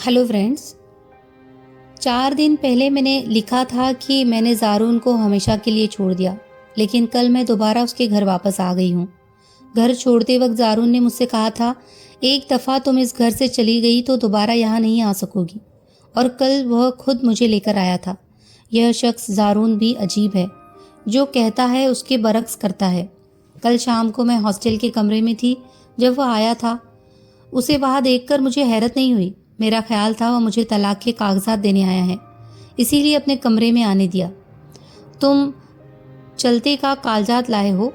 Hello friends. 4 दिन पहले मैंने लिखा था कि मैंने ज़ारून को हमेशा के लिए छोड़ दिया, लेकिन कल मैं दोबारा उसके घर वापस आ गई हूँ। घर छोड़ते वक्त ज़ारून ने मुझसे कहा था, एक दफ़ा तुम इस घर से चली गई तो दोबारा यहाँ नहीं आ सकोगी। और कल वह खुद मुझे लेकर आया था। यह शख्स ज़ारून भी अजीब है, जो कहता है उसके बरक्स करता है। कल शाम को मैं हॉस्टल के कमरे में थी जब वह आया था। उसे वहाँ देखकर मुझे हैरत नहीं हुई। मेरा ख्याल था वह मुझे तलाक के कागजात देने आया है, इसीलिए अपने कमरे में आने दिया। तुम चलते का कागजात लाए हो?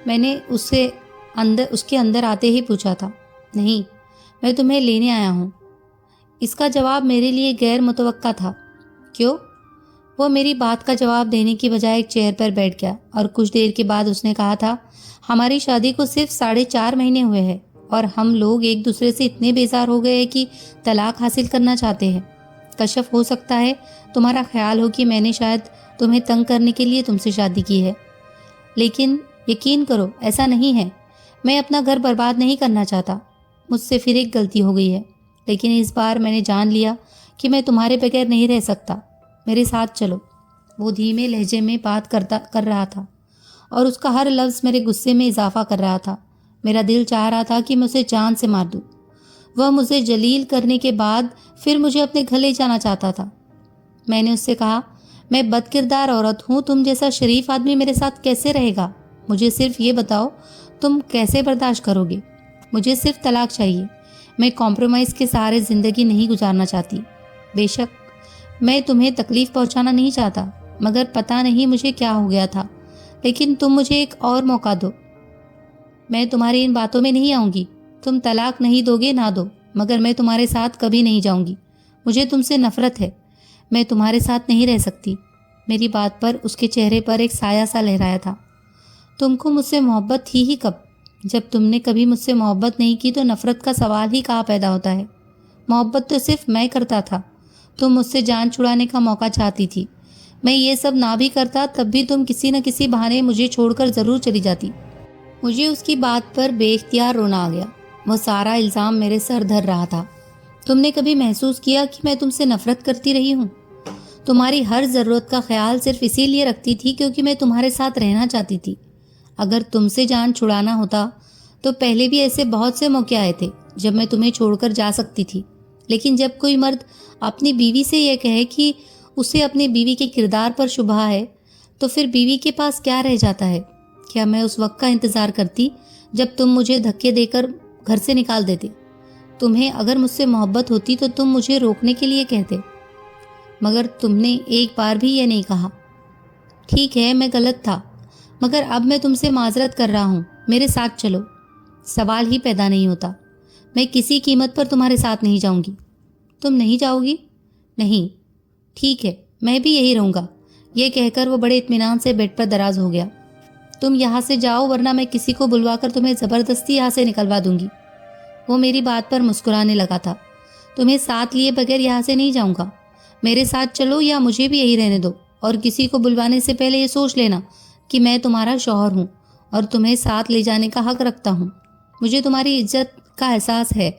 मैंने उसके अंदर आते ही पूछा था। नहीं, मैं तुम्हें लेने आया हूँ। इसका जवाब मेरे लिए गैर मुतवक्का था। क्यों? वह मेरी बात का जवाब देने की बजाय एक चेयर पर बैठ गया और कुछ देर के बाद उसने कहा था, हमारी शादी को सिर्फ 4.5 महीने हुए हैं और हम लोग एक दूसरे से इतने बेजार हो गए हैं कि तलाक हासिल करना चाहते हैं। कशफ, हो सकता है तुम्हारा ख्याल हो कि मैंने शायद तुम्हें तंग करने के लिए तुमसे शादी की है, लेकिन यकीन करो ऐसा नहीं है। मैं अपना घर बर्बाद नहीं करना चाहता। मुझसे फिर एक गलती हो गई है, लेकिन इस बार मैंने जान लिया कि मैं तुम्हारे बगैर नहीं रह सकता। मेरे साथ चलो। वो धीमे लहजे में बात कर रहा था और उसका हर लफ्ज़ मेरे गुस्से में इजाफा कर रहा था। मेरा दिल चाह रहा था कि मैं उसे जान से मार दूं। वह मुझे जलील करने के बाद फिर मुझे अपने घर ले जाना चाहता था। मैंने उससे कहा, मैं बदकिरदार औरत हूँ, तुम जैसा शरीफ आदमी मेरे साथ कैसे रहेगा? मुझे सिर्फ ये बताओ, तुम कैसे बर्दाश्त करोगे? मुझे सिर्फ तलाक चाहिए। मैं कॉम्प्रोमाइज़ के सहारे ज़िंदगी नहीं गुजारना चाहती। बेशक मैं तुम्हें तकलीफ़ पहुंचाना नहीं चाहता, मगर पता नहीं मुझे क्या हो गया था। लेकिन तुम मुझे एक और मौका दो। मैं तुम्हारी इन बातों में नहीं आऊँगी। तुम तलाक नहीं दोगे ना दो, मगर मैं तुम्हारे साथ कभी नहीं जाऊँगी। मुझे तुमसे नफ़रत है। मैं तुम्हारे साथ नहीं रह सकती। मेरी बात पर उसके चेहरे पर एक साया सा लहराया था। तुमको मुझसे मोहब्बत थी ही कब? जब तुमने कभी मुझसे मोहब्बत नहीं की तो नफ़रत का सवाल ही कहाँ पैदा होता है? मोहब्बत तो सिर्फ मैं करता था। तुम मुझसे जान छुड़ाने का मौका चाहती थी। मैं ये सब ना भी करता तब भी तुम किसी न किसी बहाने मुझे छोड़कर ज़रूर चली जाती। मुझे उसकी बात पर बेख्तियार रोना आ गया। वह सारा इल्ज़ाम मेरे सर धर रहा था। तुमने कभी महसूस किया कि मैं तुमसे नफ़रत करती रही हूँ? तुम्हारी हर ज़रूरत का ख्याल सिर्फ इसीलिए रखती थी क्योंकि मैं तुम्हारे साथ रहना चाहती थी। अगर तुमसे जान छुड़ाना होता तो पहले भी ऐसे बहुत से मौके आए थे जब मैं तुम्हें छोड़कर जा सकती थी। लेकिन जब कोई मर्द अपनी बीवी से यह कहे कि उसे अपनी बीवी के किरदार पर शुबहा है, तो फिर बीवी के पास क्या रह जाता है? क्या मैं उस वक्त का इंतज़ार करती जब तुम मुझे धक्के देकर घर से निकाल देते? तुम्हें अगर मुझसे मोहब्बत होती तो तुम मुझे रोकने के लिए कहते, मगर तुमने एक बार भी ये नहीं कहा। ठीक है, मैं गलत था, मगर अब मैं तुमसे माजरत कर रहा हूँ। मेरे साथ चलो। सवाल ही पैदा नहीं होता। मैं किसी कीमत पर तुम्हारे साथ नहीं जाऊँगी। तुम नहीं जाओगी? नहीं। ठीक है, मैं भी यही रहूँगा। यह कहकर वो बड़े इत्मीनान से बेड पर दराज हो गया। तुम यहाँ से जाओ, वरना मैं किसी को बुलवाकर तुम्हें ज़बरदस्ती यहाँ से निकलवा दूंगी। वो मेरी बात पर मुस्कुराने लगा था। तुम्हें साथ लिए बगैर यहाँ से नहीं जाऊँगा। मेरे साथ चलो या मुझे भी यही रहने दो, और किसी को बुलवाने से पहले ये सोच लेना कि मैं तुम्हारा शौहर हूँ और तुम्हें साथ ले जाने का हक रखता हूँ। मुझे तुम्हारी इज्जत का एहसास है,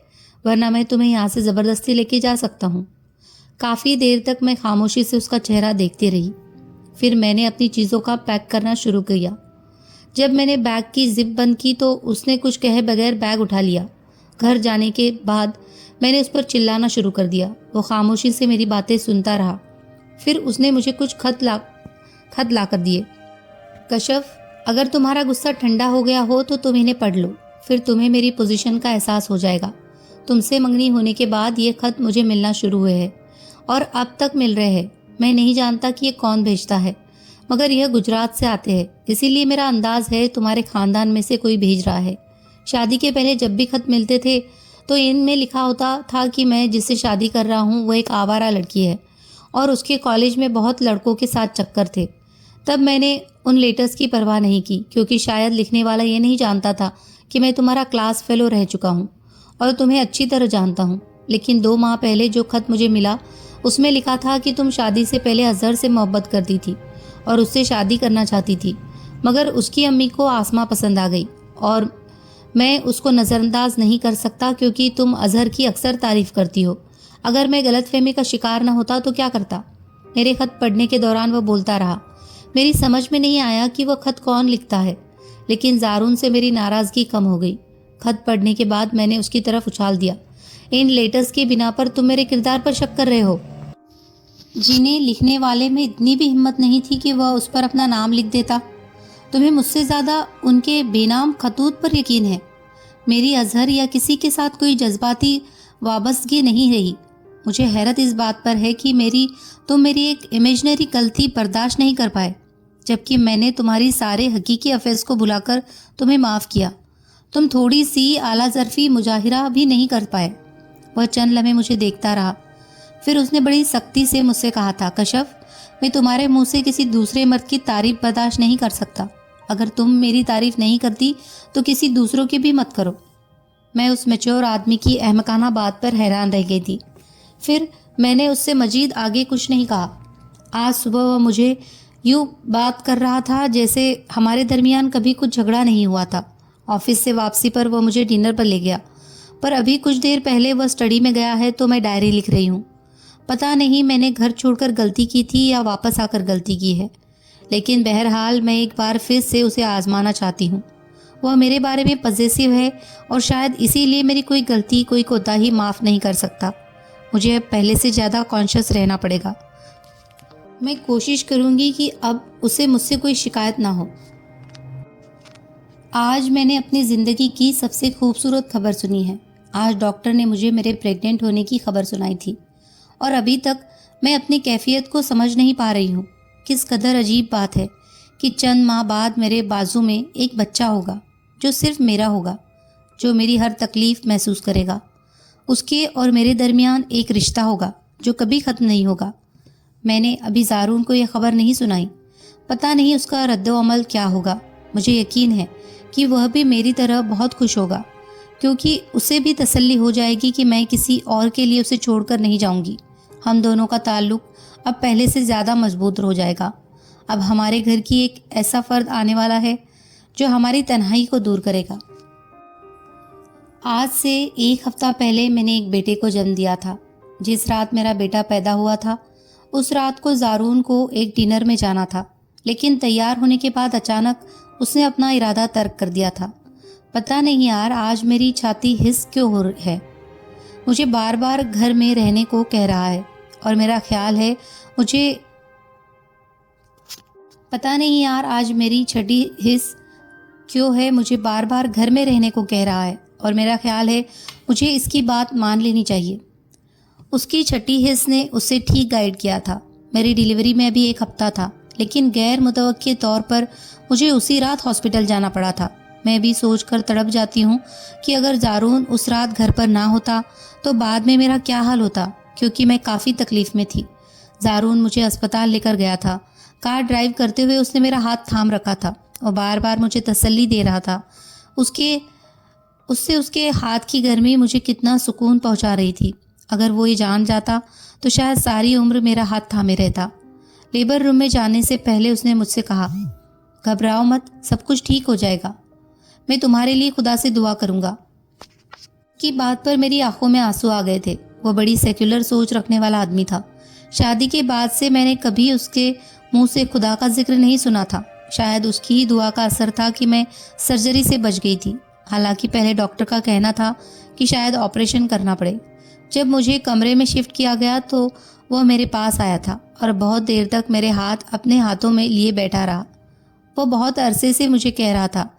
वरना मैं तुम्हें यहाँ से ज़बरदस्ती लेके जा सकता हूँ। काफ़ी देर तक मैं खामोशी से उसका चेहरा देखती रही। फिर मैंने अपनी चीज़ों का पैक करना शुरू किया। जब मैंने बैग की जिप बंद की तो उसने कुछ कहे बगैर बैग उठा लिया। घर जाने के बाद मैंने उस पर चिल्लाना शुरू कर दिया। वो खामोशी से मेरी बातें सुनता रहा। फिर उसने मुझे कुछ खत ला कर दिए। कशफ, अगर तुम्हारा गुस्सा ठंडा हो गया हो तो तुम इन्हें पढ़ लो, फिर तुम्हें मेरी पोजीशन का एहसास हो जाएगा। तुमसे मंगनी होने के बाद ये खत मुझे मिलना शुरू हुए हैं और अब तक मिल रहे हैं। मैं नहीं जानता कि ये कौन भेजता है, मगर यह गुजरात से आते हैं, इसीलिए मेरा अंदाज है तुम्हारे खानदान में से कोई भेज रहा है। शादी के पहले जब भी खत मिलते थे तो इनमें लिखा होता था कि मैं जिससे शादी कर रहा हूँ वो एक आवारा लड़की है और उसके कॉलेज में बहुत लड़कों के साथ चक्कर थे। तब मैंने उन लेटर्स की परवाह नहीं की, क्योंकि शायद लिखने वाला ये नहीं जानता था कि मैं तुम्हारा क्लास फेलो रह चुका हूँ और तुम्हें अच्छी तरह जानता हूँ। लेकिन 2 माह पहले जो खत मुझे मिला उसमें लिखा था कि तुम शादी से पहले अजहर से मोहब्बत करती थी और उससे शादी करना चाहती थी, मगर उसकी अम्मी को आसमा पसंद आ गई और मैं उसको नज़रअंदाज नहीं कर सकता क्योंकि तुम अजहर की अक्सर तारीफ करती हो। अगर मैं गलतफहमी का शिकार न होता तो क्या करता। मेरे खत पढ़ने के दौरान वह बोलता रहा। मेरी समझ में नहीं आया कि वह खत कौन लिखता है, लेकिन जारून से मेरी नाराज़गी कम हो गई। खत पढ़ने के बाद मैंने उसकी तरफ उछाल दिया। इन लेटर्स की बिना पर तुम मेरे किरदार पर शक कर रहे हो, जिन्हें लिखने वाले में इतनी भी हिम्मत नहीं थी कि वह उस पर अपना नाम लिख देता। तुम्हें मुझसे ज़्यादा उनके बेनाम खतूत पर यकीन है। मेरी अजहर या किसी के साथ कोई जज्बाती वाबस्तगी नहीं रही। मुझे हैरत इस बात पर है कि तुम मेरी एक इमेजनरी गलती बर्दाश्त नहीं कर पाए, जबकि मैंने तुम्हारी सारे हकीकी अफेयर्स को भुलाकर तुम्हें माफ़ किया। तुम थोड़ी सी आला ज़र्फ़ी मुजाहिरा भी नहीं कर पाए। वह चंद लम्हे मुझे देखता रहा, फिर उसने बड़ी सख्ती से मुझसे कहा था, कशफ, मैं तुम्हारे मुंह से किसी दूसरे मर्द की तारीफ बर्दाश्त नहीं कर सकता। अगर तुम मेरी तारीफ नहीं करती तो किसी दूसरों की भी मत करो। मैं उस मैच्योर आदमी की अहमकाना बात पर हैरान रह गई थी। फिर मैंने उससे मजीद आगे कुछ नहीं कहा। आज सुबह वह मुझे यूँ बात कर रहा था जैसे हमारे दरमियान कभी कुछ झगड़ा नहीं हुआ था। ऑफिस से वापसी पर वह मुझे डिनर पर ले गया, पर अभी कुछ देर पहले वह स्टडी में गया है तो मैं डायरी लिख रही हूँ। पता नहीं मैंने घर छोड़कर गलती की थी या वापस आकर गलती की है, लेकिन बहरहाल मैं एक बार फिर से उसे आजमाना चाहती हूँ। वह मेरे बारे में पजेसिव है और शायद इसीलिए मेरी कोई गलती, कोई कोताही माफ़ नहीं कर सकता। मुझे अब पहले से ज़्यादा कॉन्शियस रहना पड़ेगा। मैं कोशिश करूँगी कि अब उसे मुझसे कोई शिकायत ना हो। आज मैंने अपनी ज़िंदगी की सबसे खूबसूरत खबर सुनी है। आज डॉक्टर ने मुझे मेरे प्रेग्नेंट होने की खबर सुनाई थी और अभी तक मैं अपनी कैफियत को समझ नहीं पा रही हूँ। किस कदर अजीब बात है कि चंद माह बाद मेरे बाजू में एक बच्चा होगा जो सिर्फ मेरा होगा, जो मेरी हर तकलीफ़ महसूस करेगा। उसके और मेरे दरमियान एक रिश्ता होगा जो कभी ख़त्म नहीं होगा। मैंने अभी जारून को यह खबर नहीं सुनाई। पता नहीं उसका रद्द-ओ-अमल क्या होगा। मुझे यकीन है कि वह भी मेरी तरह बहुत खुश होगा, क्योंकि उसे भी तसल्ली हो जाएगी कि मैं किसी और के लिए उसे छोड़कर नहीं जाऊंगी। हम दोनों का ताल्लुक़ अब पहले से ज़्यादा मजबूत हो जाएगा। अब हमारे घर की एक ऐसा फ़र्द आने वाला है जो हमारी तन्हाई को दूर करेगा। आज से एक हफ्ता पहले मैंने एक बेटे को जन्म दिया था। जिस रात मेरा बेटा पैदा हुआ था, उस रात को जारून को एक डिनर में जाना था, लेकिन तैयार होने के बाद अचानक उसने अपना इरादा तर्क कर दिया था। पता नहीं यार, आज मेरी छाती हिस क्यों हो है। मुझे बार बार घर में रहने को कह रहा है और मेरा ख्याल है मुझे पता नहीं यार, आज मेरी छठी हिस क्यों है मुझे बार बार घर में रहने को कह रहा है और मेरा ख्याल है मुझे इसकी बात मान लेनी चाहिए। उसकी छठी हिस्स ने उससे ठीक गाइड किया था। मेरी डिलीवरी में अभी एक हफ्ता था, लेकिन गैर मुतवक्के तौर पर मुझे उसी रात हॉस्पिटल जाना पड़ा था। मैं भी सोचकर तड़प जाती हूँ कि अगर जारून उस रात घर पर ना होता तो बाद में मेरा क्या हाल होता, क्योंकि मैं काफ़ी तकलीफ़ में थी। जारून मुझे अस्पताल लेकर गया था। कार ड्राइव करते हुए उसने मेरा हाथ थाम रखा था और बार बार मुझे तसल्ली दे रहा था। उससे उसके हाथ की गर्मी मुझे कितना सुकून पहुंचा रही थी। अगर वो ये जान जाता तो शायद सारी उम्र मेरा हाथ थामे रहता। लेबर रूम में जाने से पहले उसने मुझसे कहा, घबराओ मत, सब कुछ ठीक हो जाएगा। मैं तुम्हारे लिए खुदा से दुआ करूँगा। की बात पर मेरी आंखों में आंसू आ गए थे। वह बड़ी सेक्युलर सोच रखने वाला आदमी था। शादी के बाद से मैंने कभी उसके मुंह से खुदा का जिक्र नहीं सुना था। शायद उसकी ही दुआ का असर था कि मैं सर्जरी से बच गई थी। हालांकि पहले डॉक्टर का कहना था कि शायद ऑपरेशन करना पड़े। जब मुझे कमरे में शिफ्ट किया गया तो वह मेरे पास आया था और बहुत देर तक मेरे हाथ अपने हाथों में लिए बैठा रहा। वो बहुत अरसे से मुझे कह रहा था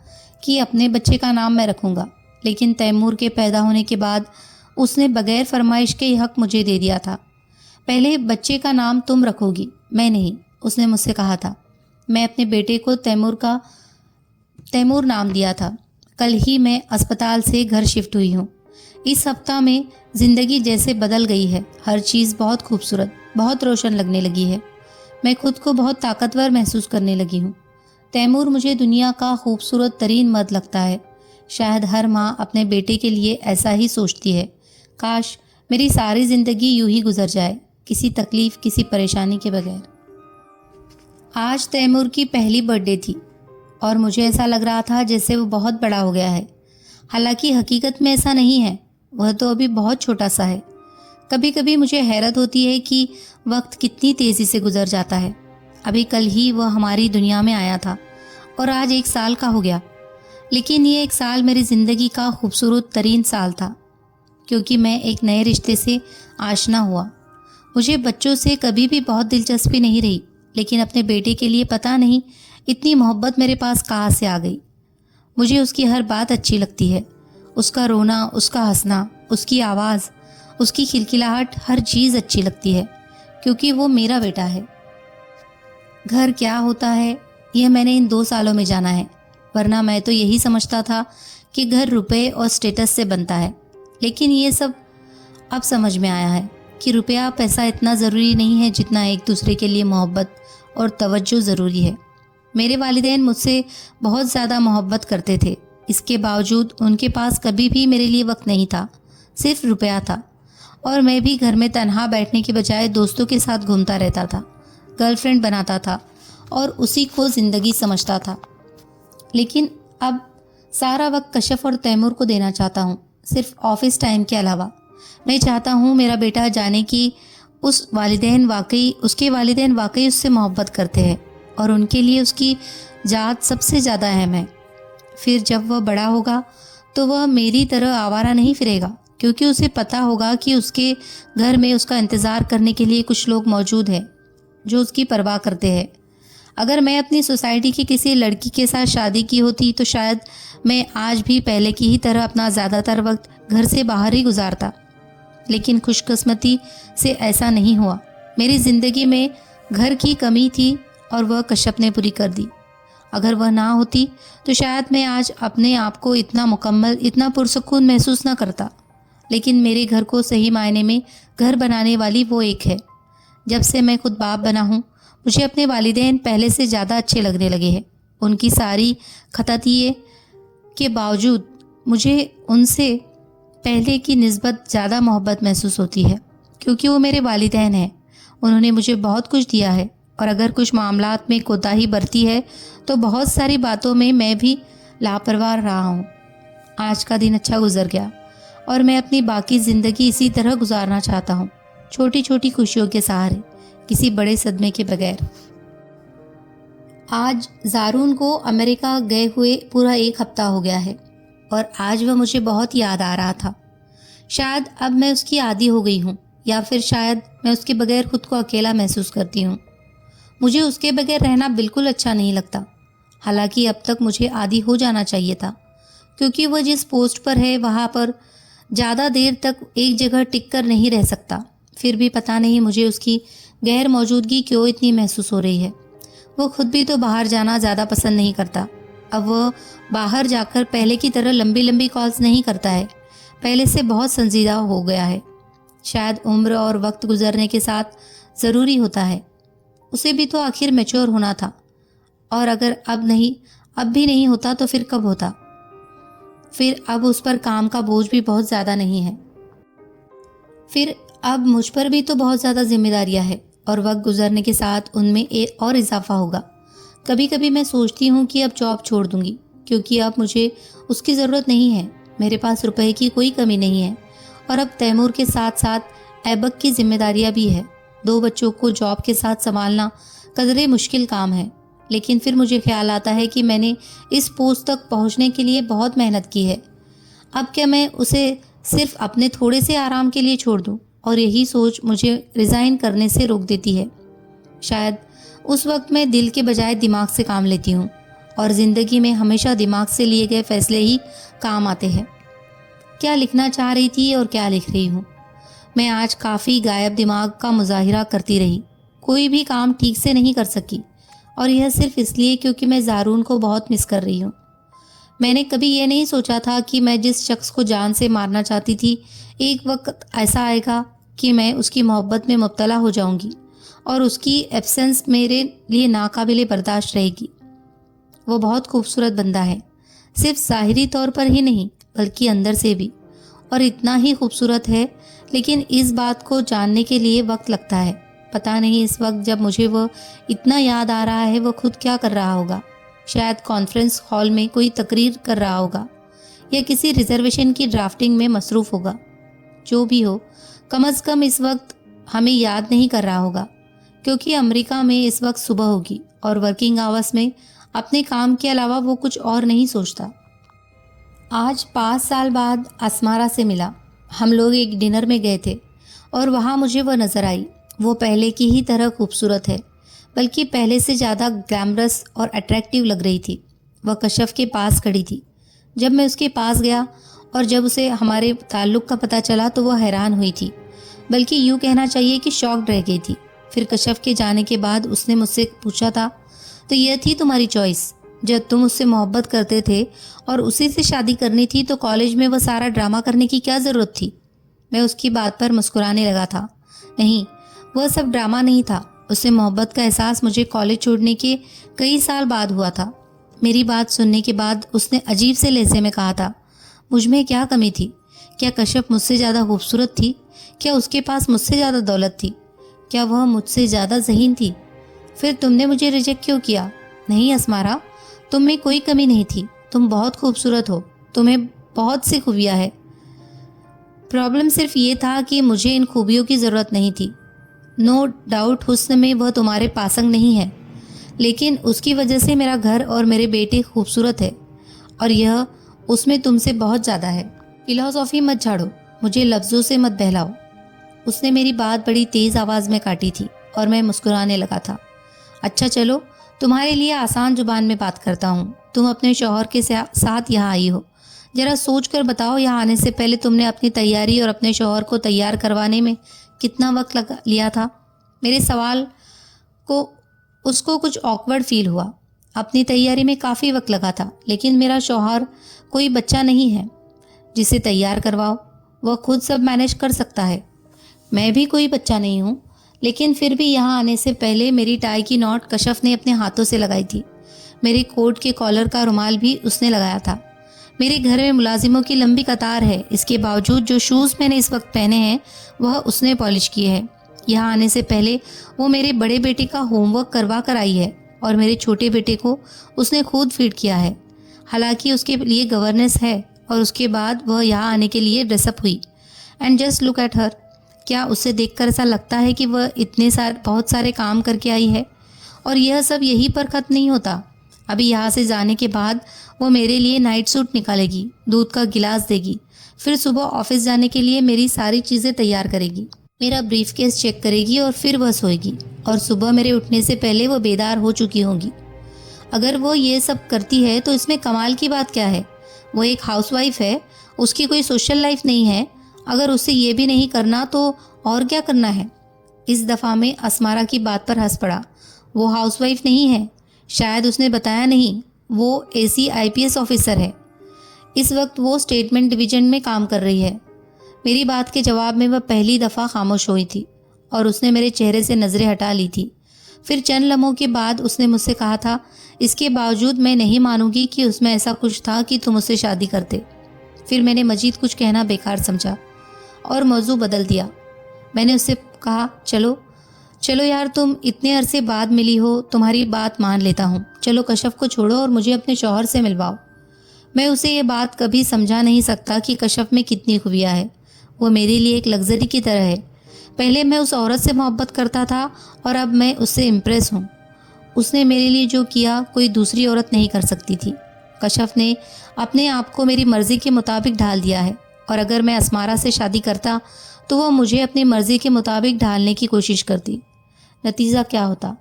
कि अपने बच्चे का नाम मैं रखूँगा, लेकिन तैमूर के पैदा होने के बाद उसने बगैर फरमाइश के ये हक मुझे दे दिया था। पहले बच्चे का नाम तुम रखोगी, मैं नहीं, उसने मुझसे कहा था। मैं अपने बेटे को तैमूर नाम दिया था। कल ही मैं अस्पताल से घर शिफ्ट हुई हूँ। इस हफ्ता में ज़िंदगी जैसे बदल गई है। हर चीज़ बहुत खूबसूरत, बहुत रोशन लगने लगी है। मैं खुद को बहुत ताकतवर महसूस करने लगी हूँ। तैमूर मुझे दुनिया का खूबसूरत तरीन मर्द लगता है। शायद हर माँ अपने बेटे के लिए ऐसा ही सोचती है। काश मेरी सारी ज़िंदगी यूं ही गुजर जाए, किसी तकलीफ़, किसी परेशानी के बगैर। आज तैमूर की पहली बर्थडे थी और मुझे ऐसा लग रहा था जैसे वो बहुत बड़ा हो गया है। हालांकि हकीकत में ऐसा नहीं है, वह तो अभी बहुत छोटा सा है। कभी कभी मुझे हैरत होती है कि वक्त कितनी तेज़ी से गुजर जाता है। अभी कल ही वह हमारी दुनिया में आया था और आज 1 साल का हो गया। लेकिन ये 1 साल मेरी ज़िंदगी का खूबसूरत तरीन साल था, क्योंकि मैं एक नए रिश्ते से आशना हुआ। मुझे बच्चों से कभी भी बहुत दिलचस्पी नहीं रही, लेकिन अपने बेटे के लिए पता नहीं इतनी मोहब्बत मेरे पास कहाँ से आ गई। मुझे उसकी हर बात अच्छी लगती है, उसका रोना, उसका हंसना, उसकी आवाज़, उसकी खिलखिलाहट, हर चीज़ अच्छी लगती है, क्योंकि वो मेरा बेटा है। घर क्या होता है यह मैंने इन 2 सालों में जाना है, वरना मैं तो यही समझता था कि घर रुपए और स्टेटस से बनता है। लेकिन ये सब अब समझ में आया है कि रुपया पैसा इतना ज़रूरी नहीं है जितना एक दूसरे के लिए मोहब्बत और तवज्जो ज़रूरी है। मेरे वालिदैन मुझसे बहुत ज़्यादा मोहब्बत करते थे, इसके बावजूद उनके पास कभी भी मेरे लिए वक्त नहीं था, सिर्फ रुपया था। और मैं भी घर में तन्हा बैठने के बजाय दोस्तों के साथ घूमता रहता था, गर्लफ्रेंड बनाता था और उसी को ज़िंदगी समझता था। लेकिन अब सारा वक्त कशफ और तैमूर को देना चाहता हूँ, सिर्फ ऑफिस टाइम के अलावा। मैं चाहता हूँ मेरा बेटा जाने कि उसके वालिदैन वाकई उससे मोहब्बत करते हैं और उनके लिए उसकी जात सबसे ज़्यादा अहम है। फिर जब वह बड़ा होगा तो वह मेरी तरह आवारा नहीं फिरेगा, क्योंकि उसे पता होगा कि उसके घर में उसका इंतज़ार करने के लिए कुछ लोग मौजूद हैं जो उसकी परवाह करते हैं। अगर मैं अपनी सोसाइटी की किसी लड़की के साथ शादी की होती तो शायद मैं आज भी पहले की ही तरह अपना ज़्यादातर वक्त घर से बाहर ही गुजारता। लेकिन खुशकिस्मती से ऐसा नहीं हुआ। मेरी ज़िंदगी में घर की कमी थी और वह कश्यप ने पूरी कर दी। अगर वह ना होती तो शायद मैं आज अपने आप को इतना मुकम्मल, इतना पुरसुकून महसूस ना करता। लेकिन मेरे घर को सही मायने में घर बनाने वाली वो एक है। जब से मैं खुद बाप बना हूँ, मुझे अपने वालिदैन पहले से ज़्यादा अच्छे लगने लगे हैं। उनकी सारी खतातिये के बावजूद मुझे उनसे पहले की निस्बत ज़्यादा मोहब्बत महसूस होती है, क्योंकि वो मेरे वालिदैन हैं। उन्होंने मुझे बहुत कुछ दिया है और अगर कुछ मामलात में कोताही बरती है तो बहुत सारी बातों में मैं भी लापरवाह रहा हूँ। आज का दिन अच्छा गुजर गया और मैं अपनी बाकी ज़िंदगी इसी तरह गुजारना चाहता हूँ, छोटी छोटी खुशियों के सहारे, किसी बड़े सदमे के बगैर। आज ज़ारून को अमेरिका गए हुए पूरा 1 हफ्ता हो गया है और आज वह मुझे बहुत याद आ रहा था। शायद अब मैं उसकी आदी हो गई हूँ, या फिर शायद मैं उसके बगैर खुद को अकेला महसूस करती हूँ। मुझे उसके बगैर रहना बिल्कुल अच्छा नहीं लगता। हालांकि अब तक मुझे आदी हो जाना चाहिए था, क्योंकि वह जिस पोस्ट पर है वहाँ पर ज़्यादा देर तक एक जगह टिक कर नहीं रह सकता। फिर भी पता नहीं मुझे उसकी गैर मौजूदगी क्यों इतनी महसूस हो रही है। वो खुद भी तो बाहर जाना ज़्यादा पसंद नहीं करता। अब वह बाहर जाकर पहले की तरह लंबी लंबी कॉल्स नहीं करता है, पहले से बहुत संजीदा हो गया है। शायद उम्र और वक्त गुजरने के साथ ज़रूरी होता है। उसे भी तो आखिर मैच्योर होना था, और अगर अब भी नहीं होता तो फिर कब होता। फिर अब उस पर काम का बोझ भी बहुत ज़्यादा नहीं है। फिर अब मुझ पर भी तो बहुत ज़्यादा जिम्मेदारियां हैं और वक्त गुजरने के साथ उनमें एक और इजाफा होगा। कभी कभी मैं सोचती हूँ कि अब जॉब छोड़ दूंगी, क्योंकि अब मुझे उसकी ज़रूरत नहीं है। मेरे पास रुपए की कोई कमी नहीं है और अब तैमूर के साथ साथ ऐबक की जिम्मेदारियां भी है। 2 बच्चों को जॉब के साथ संभालना कदरे मुश्किल काम है। लेकिन फिर मुझे ख्याल आता है कि मैंने इस पोस्ट तक पहुंचने के लिए बहुत मेहनत की है। अब क्या मैं उसे सिर्फ अपने थोड़े से आराम के लिए छोड़ दूं? और यही सोच मुझे रिज़ाइन करने से रोक देती है। शायद उस वक्त मैं दिल के बजाय दिमाग से काम लेती हूँ, और ज़िंदगी में हमेशा दिमाग से लिए गए फैसले ही काम आते हैं। क्या लिखना चाह रही थी और क्या लिख रही हूँ। मैं आज काफ़ी गायब दिमाग का मुजाहिरा करती रही, कोई भी काम ठीक से नहीं कर सकी, और यह सिर्फ इसलिए क्योंकि मैं ज़ारून को बहुत मिस कर रही हूँ। मैंने कभी ये नहीं सोचा था कि मैं जिस शख्स को जान से मारना चाहती थी, एक वक्त ऐसा आएगा कि मैं उसकी मोहब्बत में मुब्तला हो जाऊंगी और उसकी एब्सेंस मेरे लिए नाकाबिले बर्दाश्त रहेगी। वो बहुत खूबसूरत बंदा है, सिर्फ ज़ाहिरी तौर पर ही नहीं बल्कि अंदर से भी, और इतना ही खूबसूरत है। लेकिन इस बात को जानने के लिए वक्त लगता है। पता नहीं इस वक्त जब मुझे वो इतना याद आ रहा है वो खुद क्या कर रहा होगा। शायद कॉन्फ्रेंस हॉल में कोई तकरीर कर रहा होगा या किसी रिजर्वेशन की ड्राफ्टिंग में मसरूफ़ होगा। जो भी हो, कम अज़ कम इस वक्त हमें याद नहीं कर रहा होगा, क्योंकि अमेरिका में इस वक्त सुबह होगी और वर्किंग आवर्स में अपने काम के अलावा वो कुछ और नहीं सोचता। आज 5 साल बाद असमारा से मिला। हम लोग एक डिनर में गए थे और वहाँ मुझे वह नज़र आई। वो पहले की ही तरह खूबसूरत है, बल्कि पहले से ज़्यादा ग्लैमरस और अट्रैक्टिव लग रही थी। वह कशफ के पास खड़ी थी। जब मैं उसके पास गया और जब उसे हमारे ताल्लुक़ का पता चला तो वह हैरान हुई थी, बल्कि यूँ कहना चाहिए कि शॉक्ड रह गई थी। फिर कशफ के जाने के बाद उसने मुझसे पूछा था, तो यह थी तुम्हारी चॉइस? जब तुम उससे मोहब्बत करते थे और उसी से शादी करनी थी तो कॉलेज में वह सारा ड्रामा करने की क्या ज़रूरत थी? मैं उसकी बात पर मुस्कुराने लगा था। नहीं, वह सब ड्रामा नहीं था। उससे मोहब्बत का एहसास मुझे कॉलेज छोड़ने के कई साल बाद हुआ था। मेरी बात सुनने के बाद उसने अजीब से लहजे में कहा था, मुझ में क्या कमी थी? क्या कश्यप मुझसे ज़्यादा खूबसूरत थी? क्या उसके पास मुझसे ज़्यादा दौलत थी? क्या वह मुझसे ज़्यादा ज़हीन थी? फिर तुमने मुझे रिजेक्ट क्यों किया? नहीं असमारा, तुम में कोई कमी नहीं थी। तुम बहुत खूबसूरत हो, तुम्हें बहुत सी खूबियाँ हैं। प्रॉब्लम सिर्फ ये था कि मुझे इन खूबियों की ज़रूरत नहीं थी। नो डाउट हुस्न में वह तुम्हारे पासंग नहीं है, लेकिन उसकी वजह से मेरा घर और मेरे बेटे खूबसूरत है, और यह उसमें तुमसे बहुत ज़्यादा है। फिलॉसफी मत झाड़ो, मुझे लफ्ज़ों से मत बहलाओ। उसने मेरी बात बड़ी तेज़ आवाज़ में काटी थी और मैं मुस्कुराने लगा था। अच्छा चलो, तुम्हारे लिए आसान जुबान में बात करता हूँ। तुम अपने शौहर के साथ यहाँ आई हो। ज़रा सोच कर बताओ, यहाँ आने से पहले तुमने अपनी तैयारी और अपने शौहर को तैयार करवाने में कितना वक्त लगा लिया था? मेरे सवाल को उसको कुछ ऑकवर्ड फील हुआ। अपनी तैयारी में काफ़ी वक्त लगा था, लेकिन मेरा शौहर कोई बच्चा नहीं है जिसे तैयार करवाओ। वह खुद सब मैनेज कर सकता है। मैं भी कोई बच्चा नहीं हूँ, लेकिन फिर भी यहाँ आने से पहले मेरी टाई की नॉट कशफ ने अपने हाथों से लगाई थी। मेरे कोट के कॉलर का रुमाल भी उसने लगाया था। मेरे घर में मुलाजिमों की लंबी कतार है। इसके बावजूद जो शूज़ मैंने इस वक्त पहने हैं वह उसने पॉलिश किए हैं। यहाँ आने से पहले वो मेरे बड़े बेटे का होमवर्क करवा कर आई है और मेरे छोटे बेटे को उसने खुद फीड किया है। हालांकि उसके लिए गवर्नेंस है, और उसके बाद वह यहाँ आने के लिए ड्रेसअप हुई। And just look at her. क्या उससे देखकर ऐसा लगता है कि वह बहुत सारे काम करके आई है? और यह सब यहीं पर ख़त्म नहीं होता। अभी यहाँ से जाने के बाद वो मेरे लिए नाइट सूट निकालेगी, दूध का गिलास देगी, फिर सुबह ऑफिस जाने के लिए मेरी सारी चीज़ें तैयार करेगी, मेरा ब्रीफकेस चेक करेगी और फिर वह सोएगी, और सुबह मेरे उठने से पहले वह बेदार हो चुकी होंगी। अगर वो ये सब करती है तो इसमें कमाल की बात क्या है? वो एक हाउसवाइफ है, उसकी कोई सोशल लाइफ नहीं है। अगर उसे ये भी नहीं करना तो और क्या करना है? इस दफ़ा में असमारा की बात पर हंस पड़ा। वो हाउसवाइफ नहीं है, शायद उसने बताया नहीं। वो एसी आईपीएस ऑफिसर है। इस वक्त वो स्टेटमेंट डिवीजन में काम कर रही है। मेरी बात के जवाब में वह पहली दफ़ा खामोश हुई थी और उसने मेरे चेहरे से नज़रें हटा ली थी। फिर चंद लम्हों के बाद उसने मुझसे कहा था, इसके बावजूद मैं नहीं मानूंगी कि उसमें ऐसा कुछ था कि तुम उससे शादी करते। फिर मैंने मजीद कुछ कहना बेकार समझा और मौजू बदल दिया। मैंने उससे कहा, चलो चलो यार, तुम इतने अरसे बाद मिली हो, तुम्हारी बात मान लेता हूँ। चलो कशफ को छोड़ो और मुझे अपने शौहर से मिलवाओ। मैं उसे ये बात कभी समझा नहीं सकता कि कशफ में कितनी खूबियाँ है। वो मेरे लिए एक लग्जरी की तरह है। पहले मैं उस औरत से मोहब्बत करता था और अब मैं उससे इम्प्रेस हूँ। उसने मेरे लिए जो किया कोई दूसरी औरत नहीं कर सकती थी। कशफ ने अपने आप को मेरी मर्ज़ी के मुताबिक ढाल दिया है, और अगर मैं असमारा से शादी करता तो वह मुझे अपनी मर्ज़ी के मुताबिक ढालने की कोशिश करती। नतीजा क्या होता?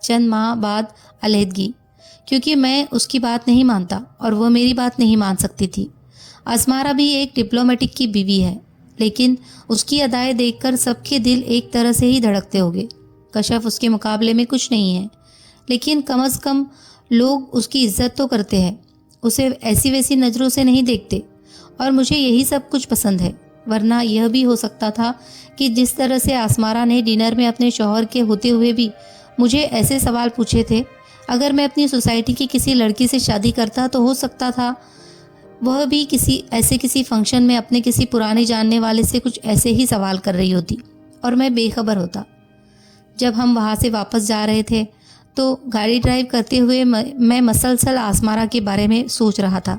चंद माह बाद अलहदगी, क्योंकि मैं उसकी बात नहीं मानता और वह मेरी बात नहीं मान सकती थी। असमारा भी एक डिप्लोमेटिक की बीवी है, लेकिन उसकी अदाएं देखकर सबके दिल एक तरह से ही धड़कते होंगे। कशफ उसके मुकाबले में कुछ नहीं है, लेकिन कम से कम लोग उसकी इज्जत तो करते हैं, उसे ऐसी वैसी नज़रों से नहीं देखते, और मुझे यही सब कुछ पसंद है। वरना यह भी हो सकता था कि जिस तरह से असमारा ने डिनर में अपने शौहर के होते हुए भी मुझे ऐसे सवाल पूछे थे, अगर मैं अपनी सोसाइटी की किसी लड़की से शादी करता तो हो सकता था वह भी किसी फंक्शन में अपने किसी पुराने जानने वाले से कुछ ऐसे ही सवाल कर रही होती और मैं बेखबर होता। जब हम वहाँ से वापस जा रहे थे तो गाड़ी ड्राइव करते हुए मैं मसलसल असमारा के बारे में सोच रहा था।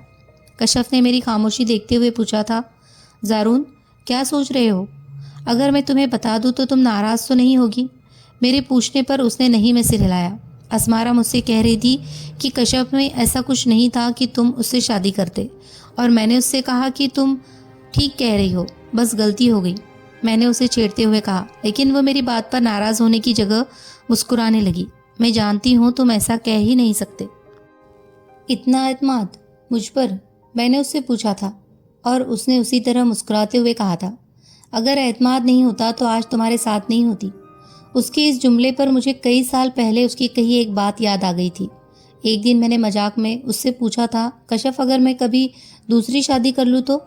कशफ ने मेरी खामोशी देखते हुए पूछा था। ज़ारून, क्या सोच रहे हो? अगर मैं तुम्हें बता दूँ तो तुम नाराज़ तो नहीं होगी? मेरे पूछने पर उसने नहीं में सिर हिलाया। असमारा मुझसे कह रही थी कि कशफ में ऐसा कुछ नहीं था कि तुम उससे शादी करते, और मैंने उससे कहा कि तुम ठीक कह रही हो, बस गलती हो गई। मैंने उसे छेड़ते हुए कहा, लेकिन वो मेरी बात पर नाराज़ होने की जगह मुस्कुराने लगी। मैं जानती हूँ तुम ऐसा कह ही नहीं सकते। इतना एतमाद मुझ पर? मैंने उससे पूछा था, और उसने उसी तरह मुस्कुराते हुए कहा था, अगर एतमाद नहीं होता तो आज तुम्हारे साथ नहीं होती। उसके इस जुमले पर मुझे कई साल पहले उसकी कही एक बात याद आ गई थी। एक दिन मैंने मजाक में उससे पूछा था, कशफ, अगर मैं कभी दूसरी शादी कर लूँ तो?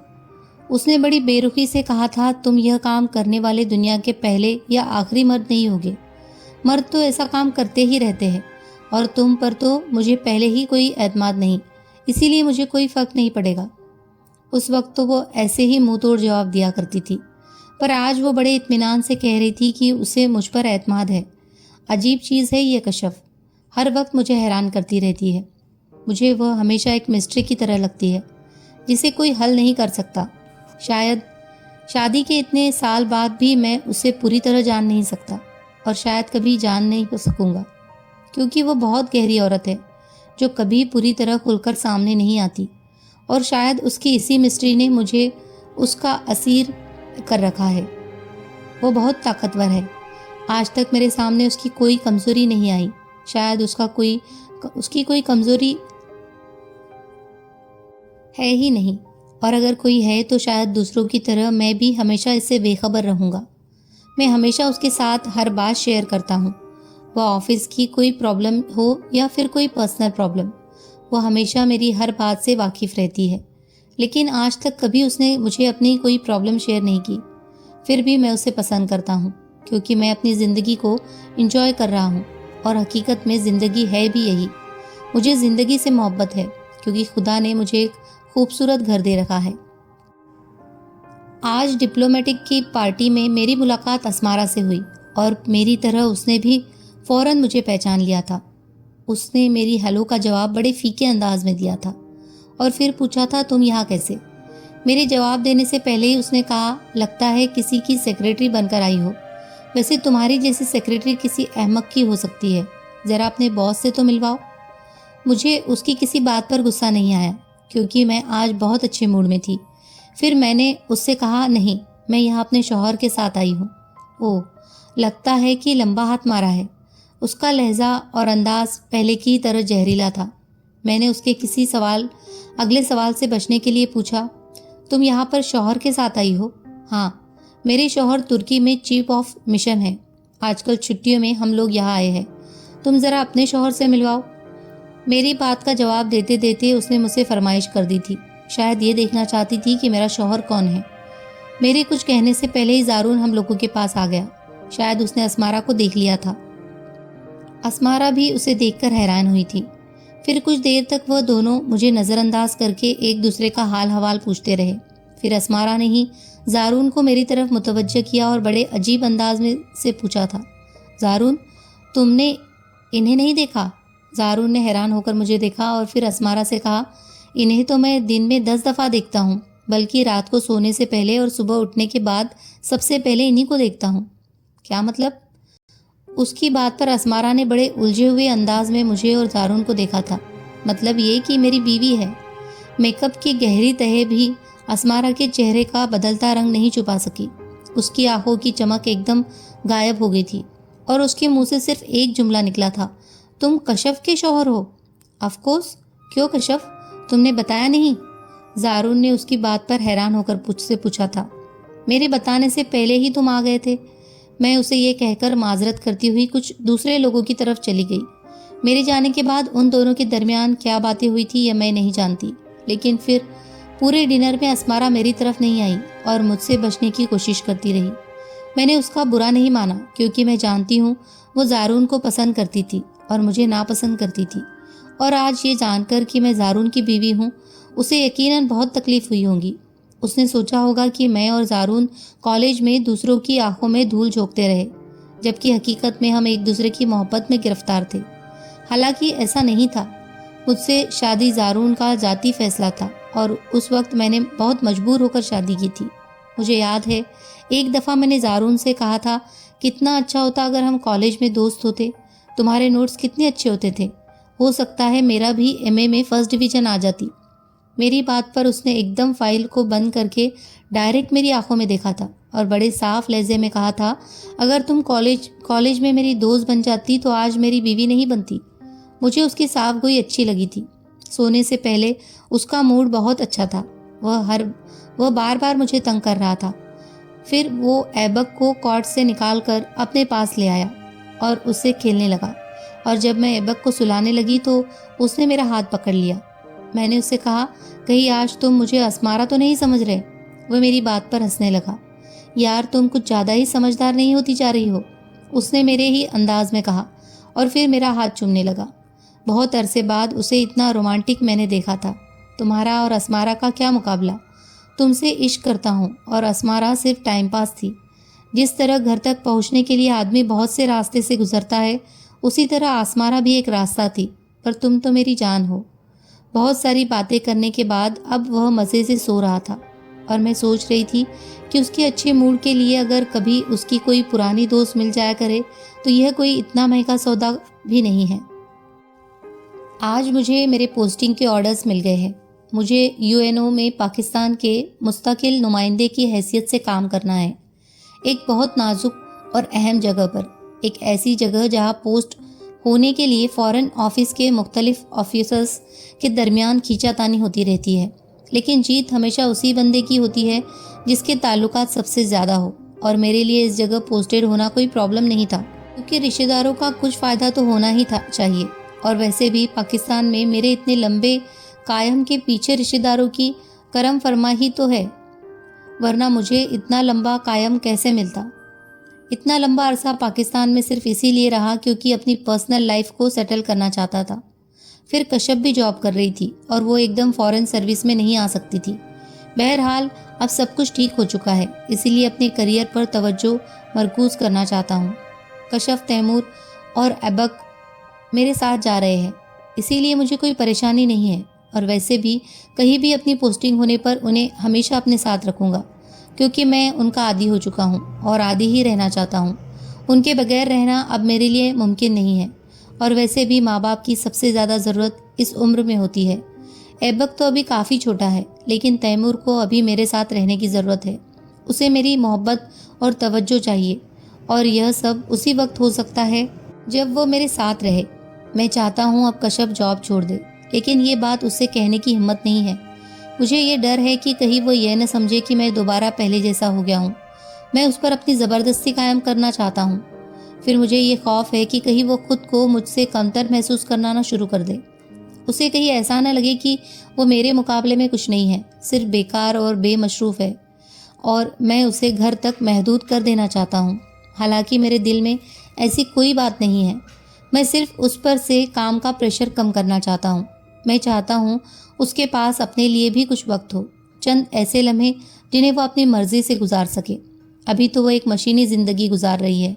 उसने बड़ी बेरुखी से कहा था, तुम यह काम करने वाले दुनिया के पहले या आखिरी मर्द नहीं होगे। मर्द तो ऐसा काम करते ही रहते हैं, और तुम पर तो मुझे पहले ही कोई एतमाद नहीं, इसीलिए मुझे कोई फ़र्क नहीं पड़ेगा। उस वक्त तो वो ऐसे ही मुंह तोड़ जवाब दिया करती थी, पर आज वो बड़े इत्मीनान से कह रही थी कि उसे मुझ पर एतमाद है। अजीब चीज़ है ये कशफ, हर वक्त मुझे हैरान करती रहती है। मुझे वह हमेशा एक मिस्ट्री की तरह लगती है जिसे कोई हल नहीं कर सकता। शायद शादी के इतने साल बाद भी मैं उसे पूरी तरह जान नहीं सकता, और शायद कभी जान नहीं सकूंगा, क्योंकि वो बहुत गहरी औरत है जो कभी पूरी तरह खुलकर सामने नहीं आती, और शायद उसकी इसी मिस्ट्री ने मुझे उसका असीर कर रखा है। वो बहुत ताकतवर है। आज तक मेरे सामने उसकी कोई कमज़ोरी नहीं आई। शायद उसकी कोई कमज़ोरी है ही नहीं, और अगर कोई है तो शायद दूसरों की तरह मैं भी हमेशा इससे बेखबर रहूँगा। मैं हमेशा उसके साथ हर बात शेयर करता हूँ, वह ऑफिस की कोई प्रॉब्लम हो या फिर कोई पर्सनल प्रॉब्लम। वो हमेशा मेरी हर बात से वाकिफ़ रहती है, लेकिन आज तक कभी उसने मुझे अपनी कोई प्रॉब्लम शेयर नहीं की। फिर भी मैं उसे पसंद करता हूँ, क्योंकि मैं अपनी ज़िंदगी को इंजॉय कर रहा हूँ, और हकीकत में ज़िंदगी है भी यही। मुझे ज़िंदगी से मोहब्बत है, क्योंकि खुदा ने मुझे एक खूबसूरत घर दे रखा है। आज डिप्लोमेटिक की पार्टी में मेरी मुलाकात असमारा से हुई, और मेरी तरह उसने भी फ़ौरन मुझे पहचान लिया था। उसने मेरी हेलो का जवाब बड़े फीके अंदाज में दिया था, और फिर पूछा था, तुम यहाँ कैसे? मेरे जवाब देने से पहले ही उसने कहा, लगता है किसी की सेक्रेटरी बनकर आई हो। वैसे तुम्हारी जैसी सेक्रेटरी किसी अहमक की हो सकती है, ज़रा अपने बॉस से तो मिलवाओ। मुझे उसकी किसी बात पर गुस्सा नहीं आया, क्योंकि मैं आज बहुत अच्छे मूड में थी। फिर मैंने उससे कहा, नहीं, मैं यहाँ अपने शौहर के साथ आई हूँ। ओह, लगता है कि लंबा हाथ मारा है। उसका लहजा और अंदाज पहले की तरह जहरीला था। मैंने उसके अगले सवाल से बचने के लिए पूछा, तुम यहाँ पर शौहर के साथ आई हो? हाँ, मेरे शौहर तुर्की में चीफ ऑफ मिशन है। आजकल छुट्टियों में हम लोग यहाँ आए हैं। तुम ज़रा अपने शौहर से मिलवाओ। मेरी बात का जवाब देते देते उसने मुझसे फरमाइश कर दी थी। शायद ये देखना चाहती थी कि मेरा शौहर कौन है। मेरे कुछ कहने से पहले ही ज़ारून हम लोगों के पास आ गया। शायद उसने असमारा को देख लिया था। असमारा भी उसे देखकर हैरान हुई थी। फिर कुछ देर तक वह दोनों मुझे नज़रअंदाज करके एक दूसरे का हाल हवाल पूछते रहे। फिर असमारा ने ही ज़ारून को मेरी तरफ मुतवज्जह किया और बड़े अजीब अंदाज में से पूछा था, ज़ारून, तुमने इन्हें नहीं देखा? ज़ारून ने हैरान होकर मुझे देखा और फिर असमारा से कहा, इन्हें तो मैं दिन में 10 दफ़ा देखता हूँ, बल्कि रात को सोने से पहले और सुबह उठने के बाद सबसे पहले इन्हीं को देखता हूँ। क्या मतलब? उसकी बात पर असमारा ने बड़े उलझे हुए अंदाज में मुझे और ज़ारून को देखा था। मतलब ये कि मेरी बीवी है। मेकअप की गहरी तह भी असमारा के चेहरे का बदलता रंग नहीं छुपा सकी। उसकी आंखों की चमक एकदम गायब हो गई थी, और उसके मुंह से सिर्फ एक जुमला निकला था, तुम कशफ के शौहर हो? Of course. क्यों कशफ, तुमने बताया नहीं? ज़ारून ने उसकी बात पर हैरान होकर मुझसे पूछा था। मेरे बताने से पहले ही तुम आ गए थे। मैं उसे ये कहकर माजरत करती हुई कुछ दूसरे लोगों की तरफ चली गई। मेरे जाने के बाद उन दोनों के दरमियान क्या बातें हुई थी यह मैं नहीं जानती, लेकिन फिर पूरे डिनर में असमारा मेरी तरफ नहीं आई और मुझसे बचने की कोशिश करती रही। मैंने उसका बुरा नहीं माना, क्योंकि मैं जानती हूँ वो ज़ारून को पसंद करती थी और मुझे नापसंद करती थी। और आज ये जानकर कि मैं ज़ारून की बीवी हूँ, उसे यकीनन बहुत तकलीफ हुई होगी। उसने सोचा होगा कि मैं और ज़ारून कॉलेज में दूसरों की आंखों में धूल झोंकते रहे, जबकि हकीकत में हम एक दूसरे की मोहब्बत में गिरफ्तार थे। हालांकि ऐसा नहीं था। मुझसे शादी ज़ारून का ज़ाती फैसला था और उस वक्त मैंने बहुत मजबूर होकर शादी की थी। मुझे याद है एक दफ़ा मैंने ज़ारून से कहा था, कितना अच्छा होता अगर हम कॉलेज में दोस्त होते, तुम्हारे नोट्स कितने अच्छे होते थे, हो सकता है मेरा भी एमए में फर्स्ट डिवीज़न आ जाती। मेरी बात पर उसने एकदम फाइल को बंद करके डायरेक्ट मेरी आंखों में देखा था और बड़े साफ लहजे में कहा था, अगर तुम कॉलेज में मेरी दोस्त बन जाती तो आज मेरी बीवी नहीं बनती। मुझे उसकी साफ गोई अच्छी लगी थी। सोने से पहले उसका मूड बहुत अच्छा था। वह बार बार मुझे तंग कर रहा था। फिर वो ऐबक को कॉर्ट से निकाल कर अपने पास ले आया और उससे खेलने लगा, और जब मैं ऐबक को सुलाने लगी तो उसने मेरा हाथ पकड़ लिया। मैंने उससे कहा, कहीं आज तुम मुझे असमारा तो नहीं समझ रहे? वह मेरी बात पर हंसने लगा। यार तुम कुछ ज़्यादा ही समझदार नहीं होती जा रही हो, उसने मेरे ही अंदाज में कहा और फिर मेरा हाथ चूमने लगा। बहुत अरसे बाद उसे इतना रोमांटिक मैंने देखा था। तुम्हारा और असमारा का क्या मुकाबला। तुमसे इश्क करता हूँ और असमारा सिर्फ टाइम पास थी। जिस तरह घर तक पहुँचने के लिए आदमी बहुत से रास्ते से गुजरता है, उसी तरह असमारा भी एक रास्ता थी, पर तुम तो मेरी जान हो। बहुत सारी बातें करने के बाद अब वह मज़े से सो रहा था और मैं सोच रही थी कि उसके अच्छे मूड के लिए अगर कभी उसकी कोई पुरानी दोस्त मिल जाया करे तो यह कोई इतना महंगा सौदा भी नहीं है। आज मुझे मेरे पोस्टिंग के ऑर्डर्स मिल गए हैं। मुझे यूएनओ में पाकिस्तान के मुस्तकिल नुमाइंदे की हैसियत से काम करना है, एक बहुत नाजुक और अहम जगह पर, एक ऐसी जगह जहां पोस्ट होने के लिए फ़ॉरेन ऑफिस के मुख्तलिफ ऑफिसर्स के दरमियान खींचातानी होती रहती है, लेकिन जीत हमेशा उसी बंदे की होती है जिसके ताल्लुकात सबसे ज़्यादा हो। और मेरे लिए इस जगह पोस्टेड होना कोई प्रॉब्लम नहीं था, क्योंकि रिश्तेदारों का कुछ फ़ायदा तो होना ही था चाहिए, और वैसे भी पाकिस्तान में मेरे इतने लंबे कायम के पीछे रिश्तेदारों की करम फरमाही तो है, वरना मुझे इतना लंबा कायम कैसे मिलता। इतना लंबा अरसा पाकिस्तान में सिर्फ इसीलिए रहा क्योंकि अपनी पर्सनल लाइफ को सेटल करना चाहता था। फिर कश्यप भी जॉब कर रही थी और वो एकदम फॉरेन सर्विस में नहीं आ सकती थी। बहरहाल अब सब कुछ ठीक हो चुका है, इसीलिए अपने करियर पर तवज्जो मरकूज करना चाहता हूँ। कश्यप, तैमूर और ऐबक मेरे साथ जा रहे हैं, इसीलिए मुझे कोई परेशानी नहीं है, और वैसे भी कहीं भी अपनी पोस्टिंग होने पर उन्हें हमेशा अपने साथ रखूँगा, क्योंकि मैं उनका आदी हो चुका हूँ और आदी ही रहना चाहता हूँ। उनके बगैर रहना अब मेरे लिए मुमकिन नहीं है, और वैसे भी माँ बाप की सबसे ज़्यादा ज़रूरत इस उम्र में होती है। ऐबक तो अभी काफ़ी छोटा है, लेकिन तैमूर को अभी मेरे साथ रहने की ज़रूरत है। उसे मेरी मोहब्बत और तवज्जो चाहिए, और यह सब उसी वक्त हो सकता है जब वो मेरे साथ रहे। मैं चाहता हूँ अब कश्यप जॉब छोड़ दे, लेकिन ये बात उससे कहने की हिम्मत नहीं है। मुझे ये डर है कि कहीं वो यह न समझे कि मैं दोबारा पहले जैसा हो गया हूँ। मैं उस पर अपनी ज़बरदस्ती कायम करना चाहता हूँ। फिर मुझे ये खौफ है कि कहीं वो खुद को मुझसे कमतर महसूस करना ना शुरू कर दे। उसे कहीं ऐसा ना लगे कि वो मेरे मुकाबले में कुछ नहीं है, सिर्फ बेकार और बेमशरूफ़ है, और मैं उसे घर तक महदूद कर देना चाहता हूँ। हालांकि मेरे दिल में ऐसी कोई बात नहीं है, मैं सिर्फ उस पर से काम का प्रेशर कम करना चाहता हूँ। मैं चाहता हूँ उसके पास अपने लिए भी कुछ वक्त हो, चंद ऐसे लम्हे जिन्हें वो अपनी मर्जी से गुजार सके। अभी तो वो एक मशीनी ज़िंदगी गुजार रही है,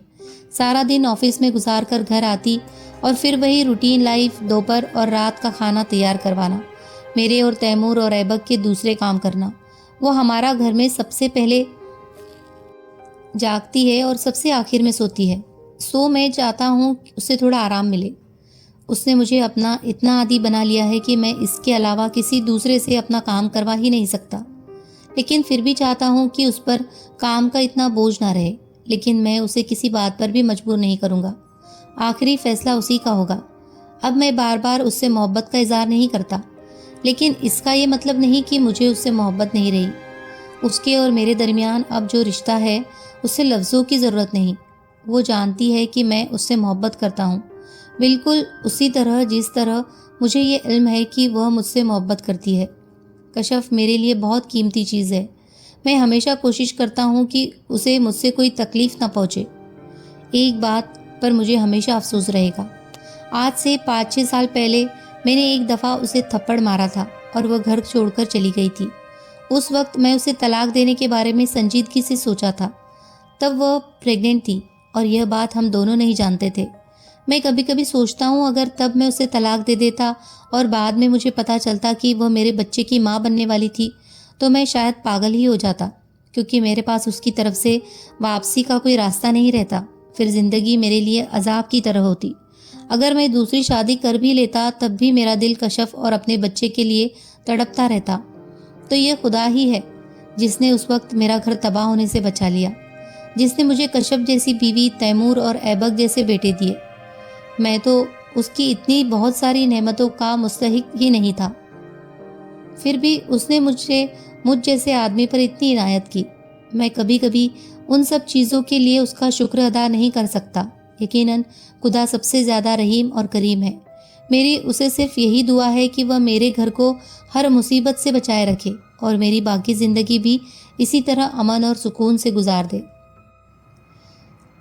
सारा दिन ऑफिस में गुजार कर घर आती और फिर वही रूटीन लाइफ, दोपहर और रात का खाना तैयार करवाना, मेरे और तैमूर और ऐबक के दूसरे काम करना। वो हमारा घर में सबसे पहले जागती है और सबसे आखिर में सोती है, सो मैं चाहता हूँ उससे थोड़ा आराम मिले। उसने मुझे अपना इतना आदी बना लिया है कि मैं इसके अलावा किसी दूसरे से अपना काम करवा ही नहीं सकता, लेकिन फिर भी चाहता हूँ कि उस पर काम का इतना बोझ ना रहे। लेकिन मैं उसे किसी बात पर भी मजबूर नहीं करूँगा, आखिरी फैसला उसी का होगा। अब मैं बार बार उससे मोहब्बत का इजहार नहीं करता, लेकिन इसका ये मतलब नहीं कि मुझे उससे मोहब्बत नहीं रही। उसके और मेरे दरमियान अब जो रिश्ता है उससे लफ्ज़ों की ज़रूरत नहीं। वो जानती है कि मैं उससे मोहब्बत करता हूँ, बिल्कुल उसी तरह जिस तरह मुझे ये इल्म है कि वह मुझसे मोहब्बत करती है। कश्यप मेरे लिए बहुत कीमती चीज़ है। मैं हमेशा कोशिश करता हूँ कि उसे मुझसे कोई तकलीफ़ ना पहुँचे। एक बात पर मुझे हमेशा अफसोस रहेगा, आज से 5-6 साल पहले मैंने एक दफ़ा उसे थप्पड़ मारा था और वह घर छोड़कर चली गई थी। उस वक्त मैं उसे तलाक देने के बारे में संजीदगी से सोचा था। तब वह प्रेग्नेंट थी और यह बात हम दोनों नहीं जानते थे। मैं कभी कभी सोचता हूँ अगर तब मैं उसे तलाक दे देता और बाद में मुझे पता चलता कि वह मेरे बच्चे की माँ बनने वाली थी, तो मैं शायद पागल ही हो जाता, क्योंकि मेरे पास उसकी तरफ से वापसी का कोई रास्ता नहीं रहता। फिर जिंदगी मेरे लिए अजाब की तरह होती। अगर मैं दूसरी शादी कर भी लेता तब भी मेरा दिल कशफ और अपने बच्चे के लिए तड़पता रहता। तो यह खुदा ही है जिसने उस वक्त मेरा घर तबाह होने से बचा लिया, जिसने मुझे कश्यप जैसी बीवी, तैमूर और ऐबक जैसे बेटे दिए। मैं तो उसकी इतनी बहुत सारी नेमतों का मुस्तहिक ही नहीं था, फिर भी उसने मुझ जैसे आदमी पर इतनी इनायत की। मैं कभी कभी उन सब चीज़ों के लिए उसका शुक्र अदा नहीं कर सकता। यकीनन खुदा सबसे ज़्यादा रहीम और करीम है। मेरी उसे सिर्फ यही दुआ है कि वह मेरे घर को हर मुसीबत से बचाए रखे और मेरी बाकी ज़िंदगी भी इसी तरह अमन और सुकून से गुजार दे।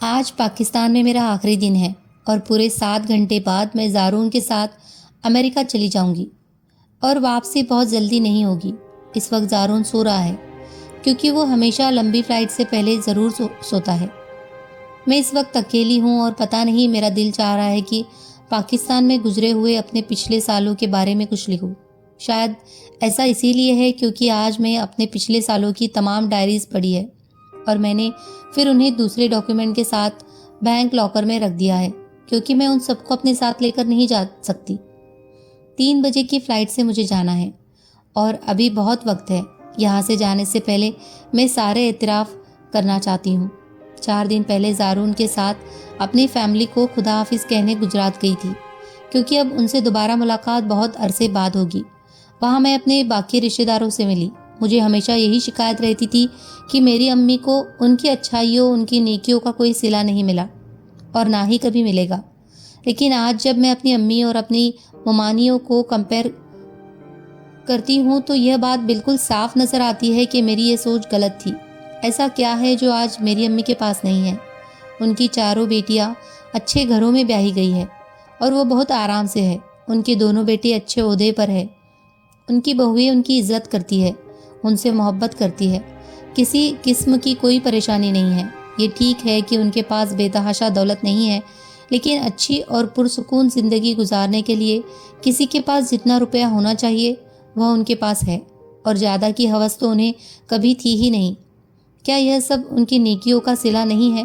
आज पाकिस्तान में मेरा आखिरी दिन है और पूरे 7 घंटे बाद मैं ज़ारून के साथ अमेरिका चली जाऊंगी और वापसी बहुत जल्दी नहीं होगी। इस वक्त ज़ारून सो रहा है, क्योंकि वो हमेशा लंबी फ्लाइट से पहले ज़रूर सोता है। मैं इस वक्त अकेली हूँ और पता नहीं मेरा दिल चाह रहा है कि पाकिस्तान में गुजरे हुए अपने पिछले सालों के बारे में कुछ लिखूँ। शायद ऐसा इसीलिए है क्योंकि आज मैं अपने पिछले सालों की तमाम डायरीज पढ़ी है और मैंने फिर उन्हें दूसरे डॉक्यूमेंट के साथ बैंक लॉकर में रख दिया है, क्योंकि मैं उन सबको अपने साथ लेकर नहीं जा सकती। 3 बजे की फ़्लाइट से मुझे जाना है और अभी बहुत वक्त है। यहाँ से जाने से पहले मैं सारे एतराफ़ करना चाहती हूँ। 4 दिन पहले ज़ारून के साथ अपनी फैमिली को खुदा हाफिज़ कहने गुजरात गई थी, क्योंकि अब उनसे दोबारा मुलाकात बहुत अरसे बाद होगी। वहाँ मैं अपने बाकी रिश्तेदारों से मिली। मुझे हमेशा यही शिकायत रहती थी कि मेरी अम्मी को उनकी अच्छाइयों, उनकी नेकियों का कोई सिला नहीं मिला और ना ही कभी मिलेगा। लेकिन आज जब मैं अपनी अम्मी और अपनी ममानियों को कंपेयर करती हूँ तो यह बात बिल्कुल साफ नज़र आती है कि मेरी ये सोच गलत थी। ऐसा क्या है जो आज मेरी अम्मी के पास नहीं है? उनकी चारों बेटियाँ अच्छे घरों में ब्याही गई है और वो बहुत आराम से है। उनके दोनों बेटे अच्छे ओहदे पर है। उनकी बहुएं उनकी इज्जत करती है, उनसे मोहब्बत करती है। किसी किस्म की कोई परेशानी नहीं है। ये ठीक है कि उनके पास बेतहाशा दौलत नहीं है, लेकिन अच्छी और पुरसुकून ज़िंदगी गुजारने के लिए किसी के पास जितना रुपया होना चाहिए वह उनके पास है, और ज़्यादा की हवस तो उन्हें कभी थी ही नहीं। क्या यह सब उनकी नेकियों का सिला नहीं है?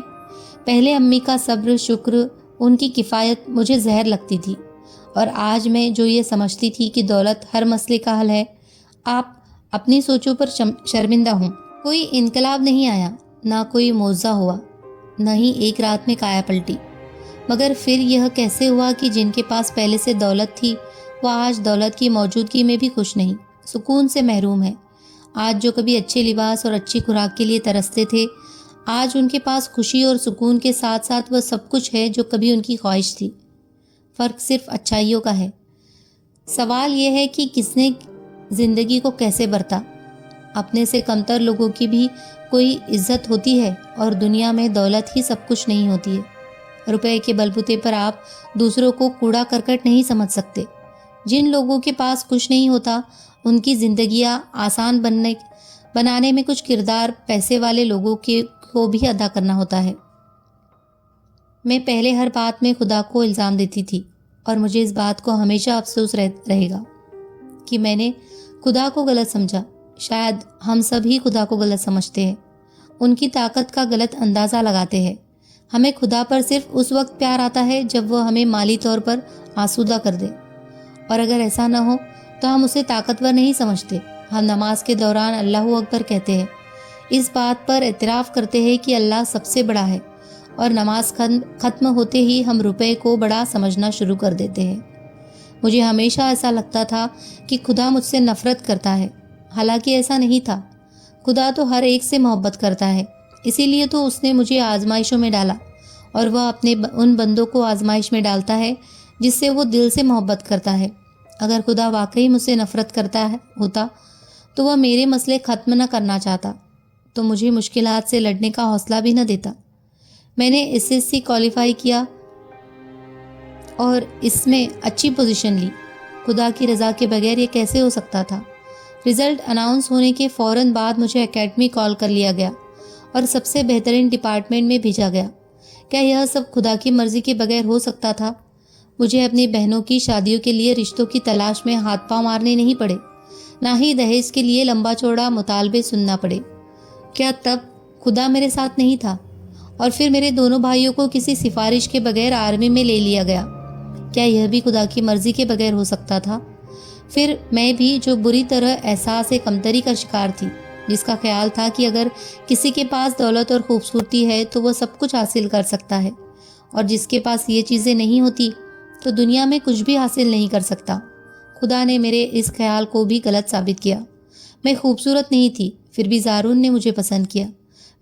पहले अम्मी का सब्र, शुक्र, उनकी किफ़ायत मुझे जहर लगती थी, और आज मैं जो ये समझती थी कि दौलत हर मसले का हल है, आप अपनी सोचों पर शर्मिंदा हूँ। कोई इनकलाब नहीं आया, ना कोई मौजा हुआ, न ही एक रात में काया पलटी। मगर फिर यह कैसे हुआ कि जिनके पास पहले से दौलत थी वह आज दौलत की मौजूदगी में भी खुश नहीं, सुकून से महरूम है। आज जो कभी अच्छे लिबास और अच्छी खुराक के लिए तरसते थे, आज उनके पास खुशी और सुकून के साथ साथ वह सब कुछ है जो कभी उनकी ख्वाहिश थी। फ़र्क सिर्फ अच्छाइयों का है। सवाल यह है कि किसने ज़िंदगी को कैसे बरता। अपने से कमतर लोगों की भी कोई इज्जत होती है और दुनिया में दौलत ही सब कुछ नहीं होती है। रुपए के बलबूते पर आप दूसरों को कूड़ा करकट नहीं समझ सकते। जिन लोगों के पास कुछ नहीं होता उनकी ज़िंदगियां आसान बनाने में कुछ किरदार पैसे वाले लोगों को भी अदा करना होता है। मैं पहले हर बात में खुदा को इल्ज़ाम देती थी और मुझे इस बात को हमेशा अफसोस रहेगा कि मैंने खुदा को गलत समझा। शायद हम सब ही खुदा को गलत समझते हैं, उनकी ताकत का गलत अंदाज़ा लगाते हैं। हमें खुदा पर सिर्फ उस वक्त प्यार आता है जब वह हमें माली तौर पर आसूदा कर दे, और अगर ऐसा न हो तो हम उसे ताकतवर नहीं समझते। हम नमाज के दौरान अल्लाहू अकबर कहते हैं, इस बात पर एतराफ़ करते हैं कि अल्लाह सबसे बड़ा है, और नमाज ख़त्म होते ही हम रुपए को बड़ा समझना शुरू कर देते हैं। मुझे हमेशा ऐसा लगता था कि खुदा मुझसे नफ़रत करता है, हालांकि ऐसा नहीं था। खुदा तो हर एक से मोहब्बत करता है, इसीलिए तो उसने मुझे आजमाइशों में डाला, और वह अपने उन बंदों को आजमाइश में डालता है जिससे वो दिल से मोहब्बत करता है। अगर खुदा वाकई मुझसे नफ़रत करता होता तो वह मेरे मसले ख़त्म न करना चाहता, तो मुझे मुश्किलात से लड़ने का हौसला भी न देता। मैंने SSC क्वालिफाई किया और इसमें अच्छी पोजीशन ली। खुदा की रज़ा के बगैर ये कैसे हो सकता था? रिज़ल्ट अनाउंस होने के फ़ौरन बाद मुझे एकेडमी कॉल कर लिया गया और सबसे बेहतरीन डिपार्टमेंट में भेजा गया। क्या यह सब खुदा की मर्जी के बगैर हो सकता था? मुझे अपनी बहनों की शादियों के लिए रिश्तों की तलाश में हाथ पांव मारने नहीं पड़े, ना ही दहेज के लिए लंबा चौड़ा मुतालबे सुनना पड़े। क्या तब खुदा मेरे साथ नहीं था? और फिर मेरे दोनों भाइयों को किसी सिफारिश के बगैर आर्मी में ले लिया गया। क्या यह भी खुदा की मर्जी के बगैर हो सकता था? फिर मैं भी, जो बुरी तरह एहसास कमतरी का शिकार थी, जिसका ख्याल था कि अगर किसी के पास दौलत और खूबसूरती है तो वह सब कुछ हासिल कर सकता है, और जिसके पास ये चीज़ें नहीं होती तो दुनिया में कुछ भी हासिल नहीं कर सकता। खुदा ने मेरे इस ख्याल को भी गलत साबित किया। मैं खूबसूरत नहीं थी, फिर भी ज़ारून ने मुझे पसंद किया।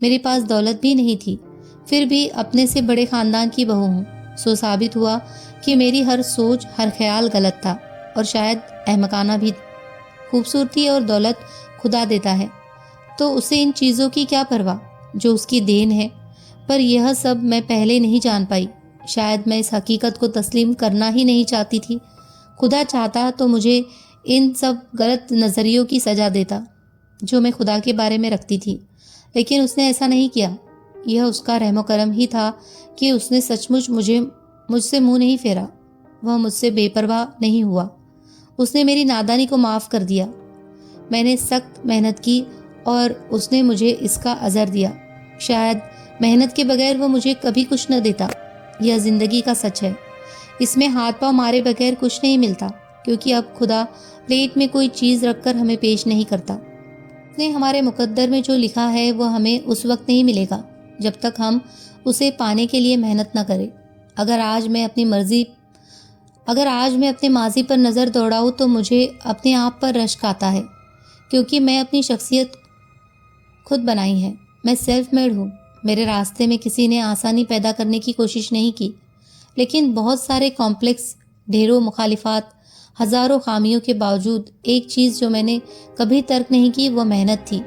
मेरे पास दौलत भी नहीं थी, फिर भी अपने से बड़े ख़ानदान की बहू हूँ। सो साबित हुआ कि मेरी हर सोच, हर ख्याल गलत था, और शायद अहमकाना भी। खूबसूरती और दौलत खुदा देता है, तो उसे इन चीज़ों की क्या परवाह जो उसकी देन है। पर यह सब मैं पहले नहीं जान पाई। शायद मैं इस हकीकत को तस्लीम करना ही नहीं चाहती थी। खुदा चाहता तो मुझे इन सब गलत नज़रियों की सज़ा देता जो मैं खुदा के बारे में रखती थी, लेकिन उसने ऐसा नहीं किया। यह उसका रहमो करम ही था कि उसने सचमुच मुझसे मुंह नहीं फेरा। वह मुझसे बेपरवाह नहीं हुआ। उसने मेरी नादानी को माफ़ कर दिया। मैंने सख्त मेहनत की और उसने मुझे इसका अजर दिया। शायद मेहनत के बगैर वो मुझे कभी कुछ न देता। यह ज़िंदगी का सच है। इसमें हाथ पांव मारे बगैर कुछ नहीं मिलता, क्योंकि अब खुदा प्लेट में कोई चीज़ रखकर हमें पेश नहीं करता। उसने हमारे मुकद्दर में जो लिखा है वह हमें उस वक्त नहीं मिलेगा जब तक हम उसे पाने के लिए मेहनत न करें। अगर आज मैं अपने माजी पर नज़र दौड़ाऊँ तो मुझे अपने आप पर रश्क आता है, क्योंकि मैं अपनी शख्सियत खुद बनाई है। मैं सेल्फ मेड हूँ। मेरे रास्ते में किसी ने आसानी पैदा करने की कोशिश नहीं की, लेकिन बहुत सारे कॉम्प्लेक्स, ढेरों मुखालिफात, हज़ारों खामियों के बावजूद एक चीज़ जो मैंने कभी तर्क नहीं की वह मेहनत थी।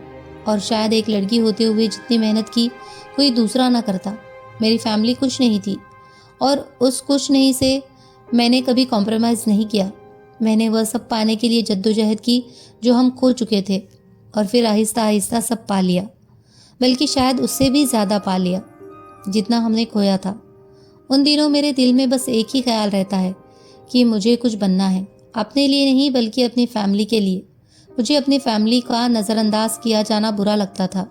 और शायद एक लड़की होते हुए जितनी मेहनत की कोई दूसरा ना करता। मेरी फैमिली कुछ नहीं थी, और उस कुछ नहीं से मैंने कभी कॉम्प्रोमाइज़ नहीं किया। मैंने वह सब पाने के लिए जद्दोजहद की जो हम खो चुके थे, और फिर आहिस्ता आहिस्ता सब पा लिया, बल्कि शायद उससे भी ज़्यादा पा लिया जितना हमने खोया था। उन दिनों मेरे दिल में बस एक ही ख्याल रहता है कि मुझे कुछ बनना है, अपने लिए नहीं बल्कि अपनी फैमिली के लिए। मुझे अपनी फैमिली का नज़रअंदाज किया जाना बुरा लगता था।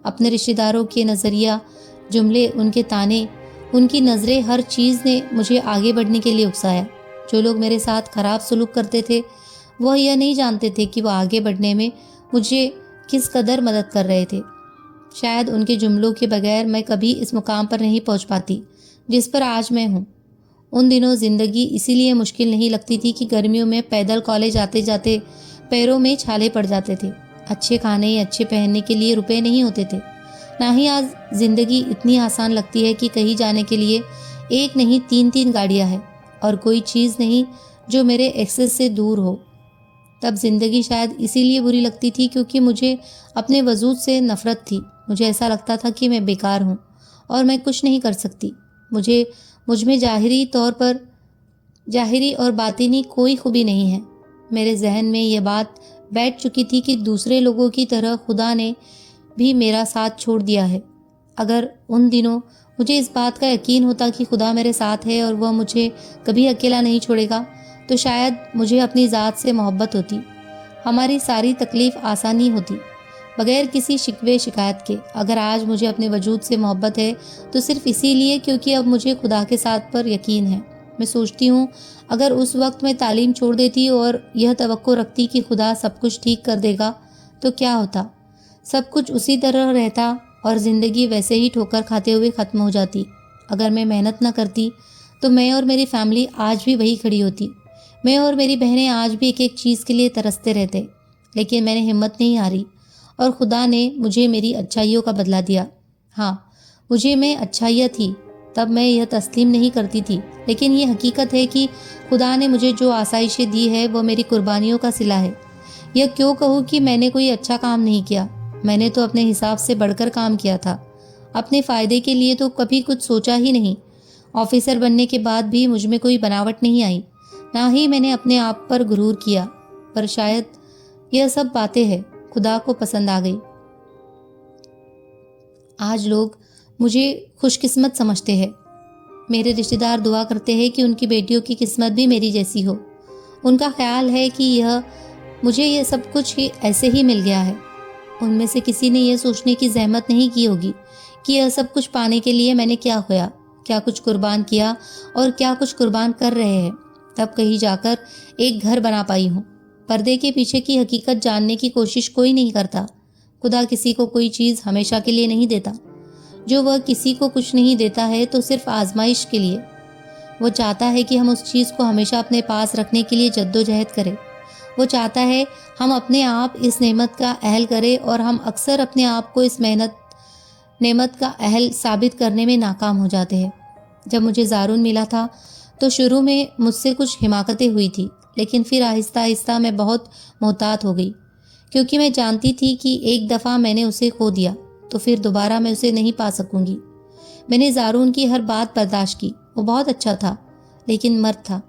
अपने रिश्तेदारों के नज़रिया, जुमले, उनके ताने, उनकी नज़रें, हर चीज़ ने मुझे आगे बढ़ने के लिए उकसाया। जो लोग मेरे साथ खराब सलूक करते थे वह यह नहीं जानते थे कि वह आगे बढ़ने में मुझे किस कदर मदद कर रहे थे। शायद उनके जुमलों के बगैर मैं कभी इस मुकाम पर नहीं पहुंच पाती जिस पर आज मैं हूँ। उन दिनों ज़िंदगी इसीलिए मुश्किल नहीं लगती थी कि गर्मियों में पैदल कॉलेज आते जाते पैरों में छाले पड़ जाते थे। अच्छे खाने, अच्छे पहनने के लिए रुपए नहीं होते थे। ना ही आज ज़िंदगी इतनी आसान लगती है कि कहीं जाने के लिए एक नहीं 3-3 गाड़ियाँ हैं, और कोई चीज़ नहीं जो मेरे एक्सेस से दूर हो। तब ज़िंदगी शायद इसीलिए बुरी लगती थी क्योंकि मुझे अपने वजूद से नफ़रत थी। मुझे ऐसा लगता था कि मैं बेकार हूँ और मैं कुछ नहीं कर सकती। मुझ में ज़ाहिरी और बातिनी कोई खूबी नहीं है। मेरे जहन में यह बात बैठ चुकी थी कि दूसरे लोगों की तरह खुदा ने भी मेरा साथ छोड़ दिया है। अगर उन दिनों मुझे इस बात का यकीन होता कि खुदा मेरे साथ है और वह मुझे कभी अकेला नहीं छोड़ेगा, तो शायद मुझे अपनी ज़ात से मोहब्बत होती। हमारी सारी तकलीफ़ आसानी होती, बगैर किसी शिकवे शिकायत के। अगर आज मुझे अपने वजूद से मोहब्बत है तो सिर्फ़ इसीलिए क्योंकि अब मुझे खुदा के साथ पर यकीन है। मैं सोचती हूँ, अगर उस वक्त मैं तालीम छोड़ देती और यह तवक्को रखती कि खुदा सब कुछ ठीक कर देगा, तो क्या होता? सब कुछ उसी तरह रहता और ज़िंदगी वैसे ही ठोकर खाते हुए ख़त्म हो जाती। अगर मैं मेहनत न करती तो मैं और मेरी फैमिली आज भी वही खड़ी होती। मैं और मेरी बहनें आज भी एक एक चीज़ के लिए तरसते रहते, लेकिन मैंने हिम्मत नहीं हारी, और खुदा ने मुझे मेरी अच्छाइयों का बदला दिया। हाँ, मुझे में अच्छाइयाँ थी, तब मैं यह तस्लीम नहीं करती थी, लेकिन ये हकीकत है कि खुदा ने मुझे जो आसाइशें दी है वह मेरी कुर्बानियों का सिला है। यह क्यों कहूँ कि मैंने कोई अच्छा काम नहीं किया। मैंने तो अपने हिसाब से बढ़कर काम किया था। अपने फ़ायदे के लिए तो कभी कुछ सोचा ही नहीं। ऑफिसर बनने के बाद भी मुझ में कोई बनावट नहीं आई, ना ही मैंने अपने आप पर गुरूर किया। पर शायद यह सब बातें हैं खुदा को पसंद आ गई। आज लोग मुझे खुशकिस्मत समझते हैं। मेरे रिश्तेदार दुआ करते हैं कि उनकी बेटियों की किस्मत भी मेरी जैसी हो। उनका ख्याल है कि मुझे यह सब कुछ ही ऐसे ही मिल गया है। उनमें से किसी ने यह सोचने की ज़हमत नहीं की होगी कि यह सब कुछ पाने के लिए मैंने क्या खोया, क्या कुछ कुर्बान किया और क्या कुछ कुर्बान कर रहे हैं। तब कहीं जाकर एक घर बना पाई हूँ। पर्दे के पीछे की हकीकत जानने की कोशिश कोई नहीं करता। खुदा किसी को कोई चीज़ हमेशा के लिए नहीं देता। जो वह किसी को कुछ नहीं देता है तो सिर्फ आजमाइश के लिए। वो चाहता है कि हम उस चीज़ को हमेशा अपने पास रखने के लिए जद्दोजहद करें। वो चाहता है हम अपने आप इस नेमत का अहल करें, और हम अक्सर अपने आप को इस नेमत का अहल साबित करने में नाकाम हो जाते हैं। जब मुझे ज़ारून मिला था तो शुरू में मुझसे कुछ हिमाकतें हुई थी, लेकिन फिर आहिस्ता आहिस्ता मैं बहुत मोहतात हो गई, क्योंकि मैं जानती थी कि एक दफ़ा मैंने उसे खो दिया तो फिर दोबारा मैं उसे नहीं पा सकूंगी। मैंने ज़ारून की हर बात बर्दाश्त की। वो बहुत अच्छा था, लेकिन मर्द था।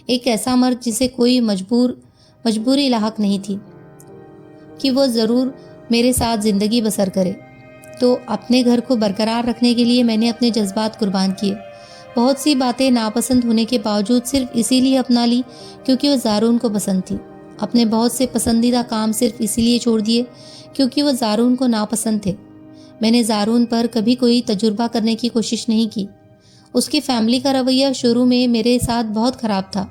एक ऐसा मर्द जिसे कोई मजबूरी लाहक नहीं थी कि वो ज़रूर मेरे साथ ज़िंदगी बसर करे। तो अपने घर को बरकरार रखने के लिए मैंने अपने जज्बात कुर्बान किए। बहुत सी बातें नापसंद होने के बावजूद सिर्फ इसीलिए अपना ली क्योंकि वो ज़ारून को पसंद थी। अपने बहुत से पसंदीदा काम सिर्फ इसीलिए छोड़ दिए क्योंकि वो ज़ारून को नापसंद थे। मैंने ज़ारून पर कभी कोई तजुर्बा करने की कोशिश नहीं की। उसकी फैमिली का रवैया शुरू में मेरे साथ बहुत ख़राब था,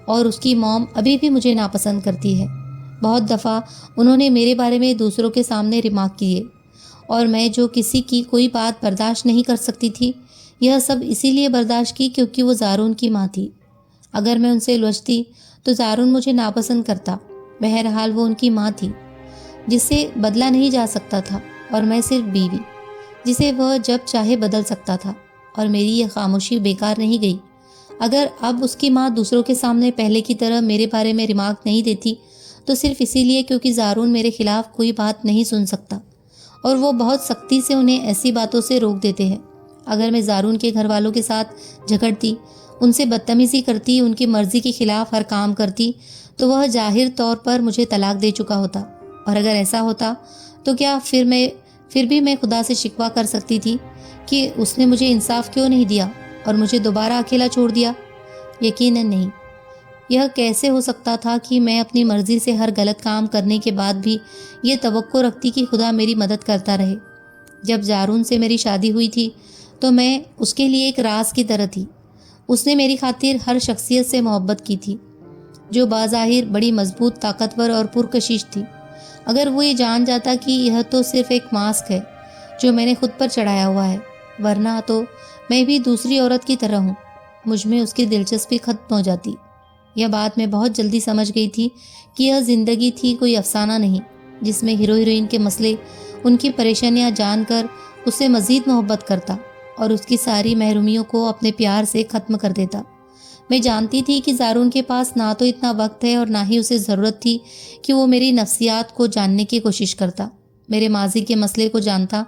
और उसकी मॉम अभी भी मुझे नापसंद करती है। बहुत दफ़ा उन्होंने मेरे बारे में दूसरों के सामने रिमार्क किए, और मैं जो किसी की कोई बात बर्दाश्त नहीं कर सकती थी, यह सब इसीलिए बर्दाश्त की क्योंकि वो ज़ारून की माँ थी। अगर मैं उनसे उलझती तो ज़ारून मुझे नापसंद करता। बहरहाल वो उनकी माँ थी जिसे बदला नहीं जा सकता था, और मैं सिर्फ बीवी जिसे वह जब चाहे बदल सकता था। और मेरी यह खामोशी बेकार नहीं गई। अगर अब उसकी माँ दूसरों के सामने पहले की तरह मेरे बारे में रिमार्क नहीं देती तो सिर्फ इसीलिए क्योंकि ज़ारून मेरे खिलाफ कोई बात नहीं सुन सकता, और वो बहुत सख्ती से उन्हें ऐसी बातों से रोक देते हैं। अगर मैं ज़ारून के घर वालों के साथ झगड़ती, उनसे बदतमीज़ी करती, उनकी मर्ज़ी के खिलाफ हर काम करती, तो वह जाहिर तौर पर मुझे तलाक दे चुका होता। और अगर ऐसा होता तो क्या फिर भी मैं खुदा से शिकवा कर सकती थी कि उसने मुझे इंसाफ क्यों नहीं दिया और मुझे दोबारा अकेला छोड़ दिया? यकीनन नहीं। यह कैसे हो सकता था कि मैं अपनी मर्जी से हर गलत काम करने के बाद भी ये तवक्को रखती कि खुदा मेरी मदद करता रहे। जब ज़ारून से मेरी शादी हुई थी तो मैं उसके लिए एक राज की तरह थी। उसने मेरी खातिर हर शख्सियत से मोहब्बत की थी जो बाज़ाहिर बड़ी मजबूत, ताकतवर और पुरकशिश थी। अगर वो ये जान जाता कि यह तो सिर्फ एक मास्क है जो मैंने खुद पर चढ़ाया हुआ है, वरना तो मैं भी दूसरी औरत की तरह हूँ, मुझ में उसकी दिलचस्पी खत्म हो जाती। यह बात मैं बहुत जल्दी समझ गई थी कि यह ज़िंदगी थी, कोई अफसाना नहीं जिसमें हीरो हीरोइन के मसले, उनकी परेशानियाँ जानकर उससे मज़ीद मोहब्बत करता और उसकी सारी महरूमियों को अपने प्यार से ख़त्म कर देता। मैं जानती थी कि ज़ारून के पास ना तो इतना वक्त है और ना ही उसे ज़रूरत थी कि वो मेरी नफ्सियात को जानने की कोशिश करता, मेरे माजी के मसले को जानता,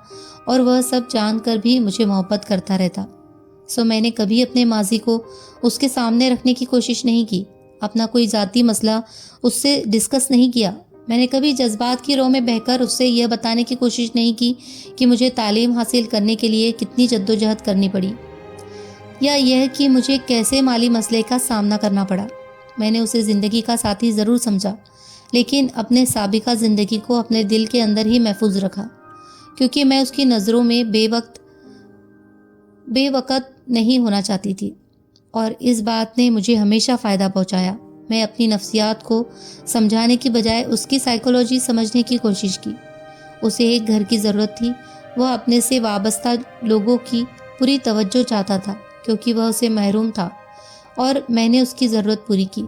और वह सब जानकर भी मुझे मोहब्बत करता रहता। सो मैंने कभी अपने माजी को उसके सामने रखने की कोशिश नहीं की, अपना कोई ज़ाती मसला उससे डिस्कस नहीं किया। मैंने कभी जज्बात की रोह में बहकर उससे यह बताने की कोशिश नहीं की कि मुझे तालीम हासिल करने के लिए कितनी जद्दोजहद करनी पड़ी, या यह कि मुझे कैसे माली मसले का सामना करना पड़ा। मैंने उसे ज़िंदगी का साथी ज़रूर समझा, लेकिन अपने साबिका ज़िंदगी को अपने दिल के अंदर ही महफूज रखा, क्योंकि मैं उसकी नज़रों में बेवक़्त नहीं होना चाहती थी। और इस बात ने मुझे हमेशा फ़ायदा पहुंचाया। मैं अपनी नफ्सियात को समझाने की बजाय उसकी साइकोलॉजी समझने की कोशिश की। उसे एक घर की ज़रूरत थी। वह अपने से वाबस्ता लोगों की पूरी तवज्जो चाहता था क्योंकि वह उसे महरूम था, और मैंने उसकी ज़रूरत पूरी की।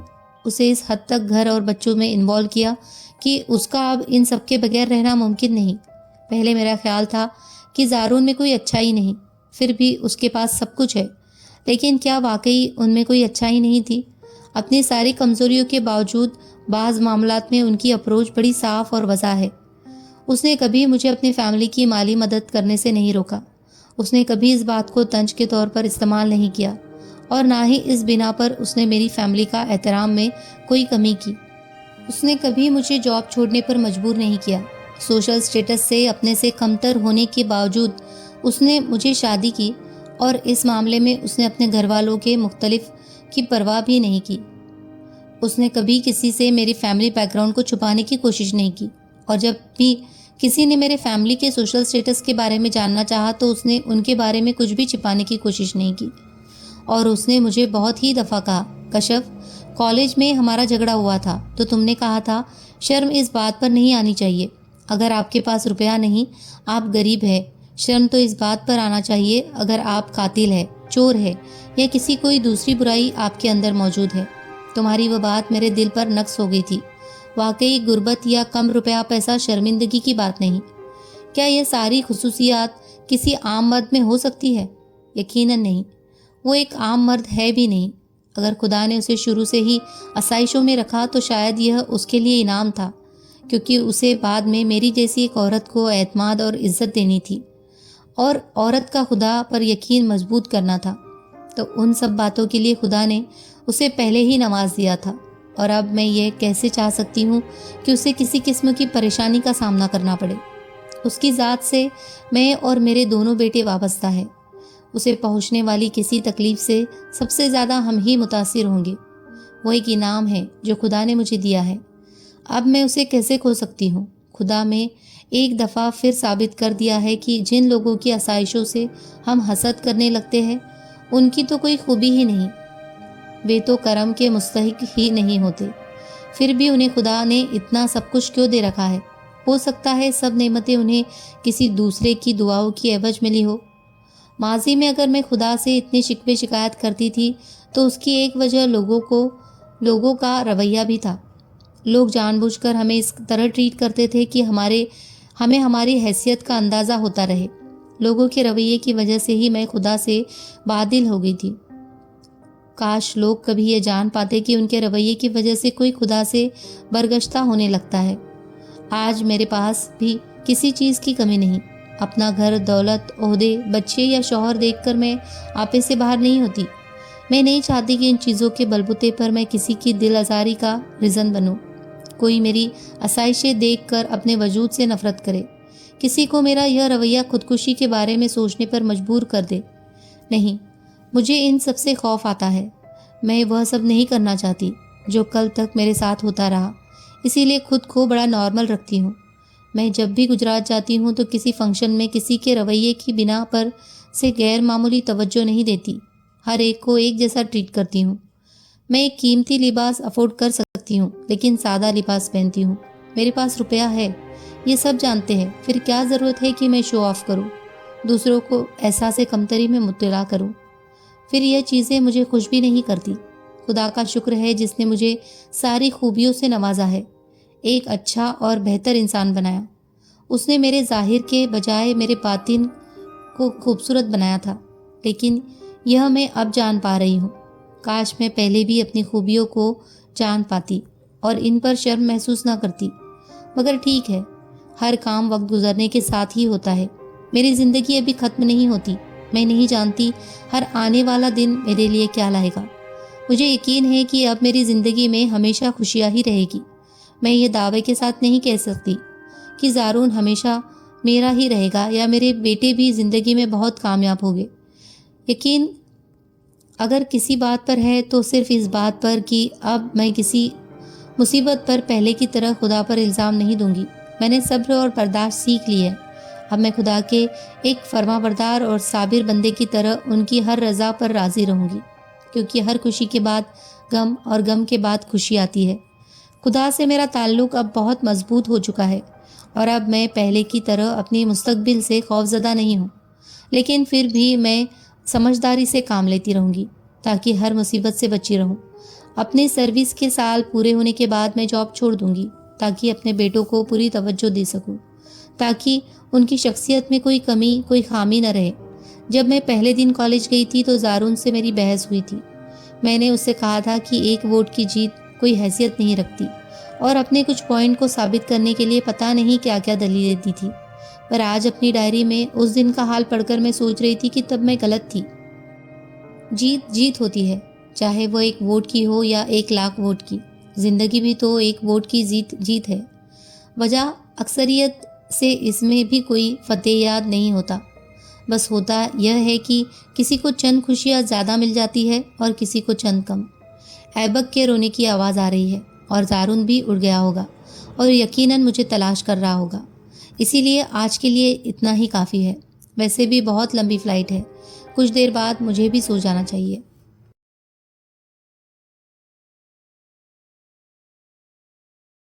उसे इस हद तक घर और बच्चों में इन्वॉल्व किया कि उसका अब इन सब के बगैर रहना मुमकिन नहीं। पहले मेरा ख्याल था कि ज़ारून में कोई अच्छाई नहीं, फिर भी उसके पास सब कुछ है, लेकिन क्या वाकई उनमें कोई अच्छाई नहीं थी? अपनी सारी कमज़ोरियों के बावजूद बाज़ मामलात में उनकी अप्रोच बड़ी साफ़ और वज़ा है। उसने कभी मुझे अपनी फैमिली की माली मदद करने से नहीं रोका। उसने कभी इस बात को तंज के तौर पर इस्तेमाल नहीं किया, और ना ही इस बिना पर उसने मेरी फैमिली का एहतराम में कोई कमी की। उसने कभी मुझे जॉब छोड़ने पर मजबूर नहीं किया। सोशल स्टेटस से अपने से कमतर होने के बावजूद उसने मुझे शादी की और इस मामले में उसने अपने घर वालों के मुख्तलिफ की परवाह भी नहीं की। उसने कभी किसी से मेरी फैमिली बैकग्राउंड को छुपाने की कोशिश नहीं की, और जब भी किसी ने मेरे फैमिली के सोशल स्टेटस के बारे में जानना चाहा तो उसने उनके बारे में कुछ भी छिपाने की कोशिश नहीं की। और उसने मुझे बहुत ही दफ़ा कहा, कश्यप, कॉलेज में हमारा झगड़ा हुआ था तो तुमने कहा था शर्म इस बात पर नहीं आनी चाहिए, अगर आपके पास रुपया नहीं, आप गरीब है, शर्म तो इस बात पर आना चाहिए अगर आप कातिल है, चोर है या किसी कोई दूसरी बुराई आपके अंदर मौजूद है। तुम्हारी वह बात मेरे दिल पर नक्श हो गई थी। वाकई गुर्बत या कम रुपया पैसा शर्मिंदगी की बात नहीं। क्या यह सारी खुसूसियात किसी आम मर्द में हो सकती है? यकीनन नहीं। वो एक आम मर्द है भी नहीं। अगर खुदा ने उसे शुरू से ही आसाइशों में रखा तो शायद यह उसके लिए इनाम था, क्योंकि उसे बाद में मेरी जैसी एक औरत को एतमाद और इज्जत देनी थी और औरत का खुदा पर यकीन मजबूत करना था। तो उन सब बातों के लिए खुदा ने उसे पहले ही नवाज दिया था, और अब मैं यह कैसे चाह सकती हूँ कि उसे किसी किस्म की परेशानी का सामना करना पड़े। उसकी ज़ात से मैं और मेरे दोनों बेटे वाबस्ता है। उसे पहुँचने वाली किसी तकलीफ से सबसे ज़्यादा हम ही मुतासिर होंगे। वो एक इनाम है जो खुदा ने मुझे दिया है। अब मैं उसे कैसे खो सकती हूँ? खुदा में एक दफ़ा फिर साबित कर दिया है कि जिन लोगों की आसाइशों से हम हसद करने लगते हैं उनकी तो कोई खूबी ही नहीं, वे तो करम के मुस्तहिक ही नहीं होते। फिर भी उन्हें खुदा ने इतना सब कुछ क्यों दे रखा है? हो सकता है सब नेमतें उन्हें किसी दूसरे की दुआओं की एवज मिली हो। माजी में अगर मैं खुदा से इतनी शिकवे शिकायत करती थी तो उसकी एक वजह लोगों का रवैया भी था। लोग जानबूझकर हमें इस तरह ट्रीट करते थे कि हमें हमारी हैसियत का अंदाज़ा होता रहे। लोगों के रवैये की वजह से ही मैं खुदा से बादिल हो गई थी। काश लोग कभी ये जान पाते कि उनके रवैये की वजह से कोई खुदा से बरगश्ता होने लगता है। आज मेरे पास भी किसी चीज़ की कमी नहीं। अपना घर, दौलत, ओहदे, बच्चे या शौहर देखकर मैं आपे से बाहर नहीं होती। मैं नहीं चाहती कि इन चीज़ों के बलबूते पर मैं किसी की दिल आज़ारी का रिजन बनूं। कोई मेरी आसाइशें देखकर अपने वजूद से नफरत करे, किसी को मेरा यह रवैया खुदकुशी के बारे में सोचने पर मजबूर कर दे। नहीं, मुझे इन सब से खौफ आता है। मैं वह सब नहीं करना चाहती जो कल तक मेरे साथ होता रहा, इसीलिए खुद को बड़ा नॉर्मल रखती हूँ। मैं जब भी गुजरात जाती हूँ तो किसी फंक्शन में किसी के रवैये की बिना पर से गैर मामूली तवज्जो नहीं देती। हर एक को एक जैसा ट्रीट करती हूँ। मैं एक कीमती लिबास अफोर्ड कर सकती हूँ, लेकिन सादा लिबास पहनती हूँ। मेरे पास रुपया है, ये सब जानते हैं। फिर क्या ज़रूरत है कि मैं शो ऑफ करूँ, दूसरों को एहसास कमतरी में मुब्तला करूँ? फिर यह चीज़ें मुझे खुश भी नहीं करती। खुदा का शुक्र है जिसने मुझे सारी खूबियों से नवाजा है, एक अच्छा और बेहतर इंसान बनाया। उसने मेरे ज़ाहिर के बजाय मेरे बातिन को खूबसूरत बनाया था, लेकिन यह मैं अब जान पा रही हूँ। काश मैं पहले भी अपनी खूबियों को जान पाती और इन पर शर्म महसूस ना करती। मगर ठीक है, हर काम वक्त गुजरने के साथ ही होता है। मेरी ज़िंदगी अभी ख़त्म नहीं होती। मैं नहीं जानती हर आने वाला दिन मेरे लिए क्या लाएगा। मुझे यकीन है कि अब मेरी ज़िंदगी में हमेशा खुशियाँ ही रहेगी। मैं ये दावे के साथ नहीं कह सकती कि ज़ारून हमेशा मेरा ही रहेगा या मेरे बेटे भी ज़िंदगी में बहुत कामयाब होंगे। यकीन अगर किसी बात पर है तो सिर्फ इस बात पर कि अब मैं किसी मुसीबत पर पहले की तरह खुदा पर इल्ज़ाम नहीं दूंगी। मैंने सब्र और बर्दाश्त सीख ली है। अब मैं खुदा के एक फरमाबरदार और साबिर बंदे की तरह उनकी हर रज़ा पर राज़ी रहूंगी, क्योंकि हर खुशी के बाद गम और गम के बाद खुशी आती है। खुदा से मेरा ताल्लुक़ अब बहुत मजबूत हो चुका है और अब मैं पहले की तरह अपनी मुस्तकबिल से खौफज़दा नहीं हूँ। लेकिन फिर भी मैं समझदारी से काम लेती रहूँगी ताकि हर मुसीबत से बची रहूँ। अपने सर्विस के साल पूरे होने के बाद मैं जॉब छोड़ दूँगी ताकि अपने बेटों को पूरी तवज्जो दे सकूँ, ताकि उनकी शख्सियत में कोई कमी, कोई खामी न रहे। जब मैं पहले दिन कॉलेज गई थी तो ज़ारून से मेरी बहस हुई थी। मैंने उससे कहा था कि एक वोट की जीत कोई हैसियत नहीं रखती और अपने कुछ पॉइंट को साबित करने के लिए पता नहीं क्या क्या दलीलें दी थी। पर आज अपनी डायरी में उस दिन का हाल पढ़कर मैं सोच रही थी कि तब मैं गलत थी। जीत जीत होती है, चाहे वो एक वोट की हो या 1 लाख वोट की। जिंदगी भी तो एक वोट की जीत है। वजह अक्सरियत से इसमें भी कोई फतेह याद नहीं होता। बस होता यह है कि किसी को चंद खुशियाँ ज़्यादा मिल जाती है और किसी को चंद कम। ऐबक के रोने की आवाज़ आ रही है और ज़ारून भी उड़ गया होगा और यकीनन मुझे तलाश कर रहा होगा। इसीलिए आज के लिए इतना ही काफ़ी है। वैसे भी बहुत लंबी फ़्लाइट है। कुछ देर बाद मुझे भी सो जाना चाहिए।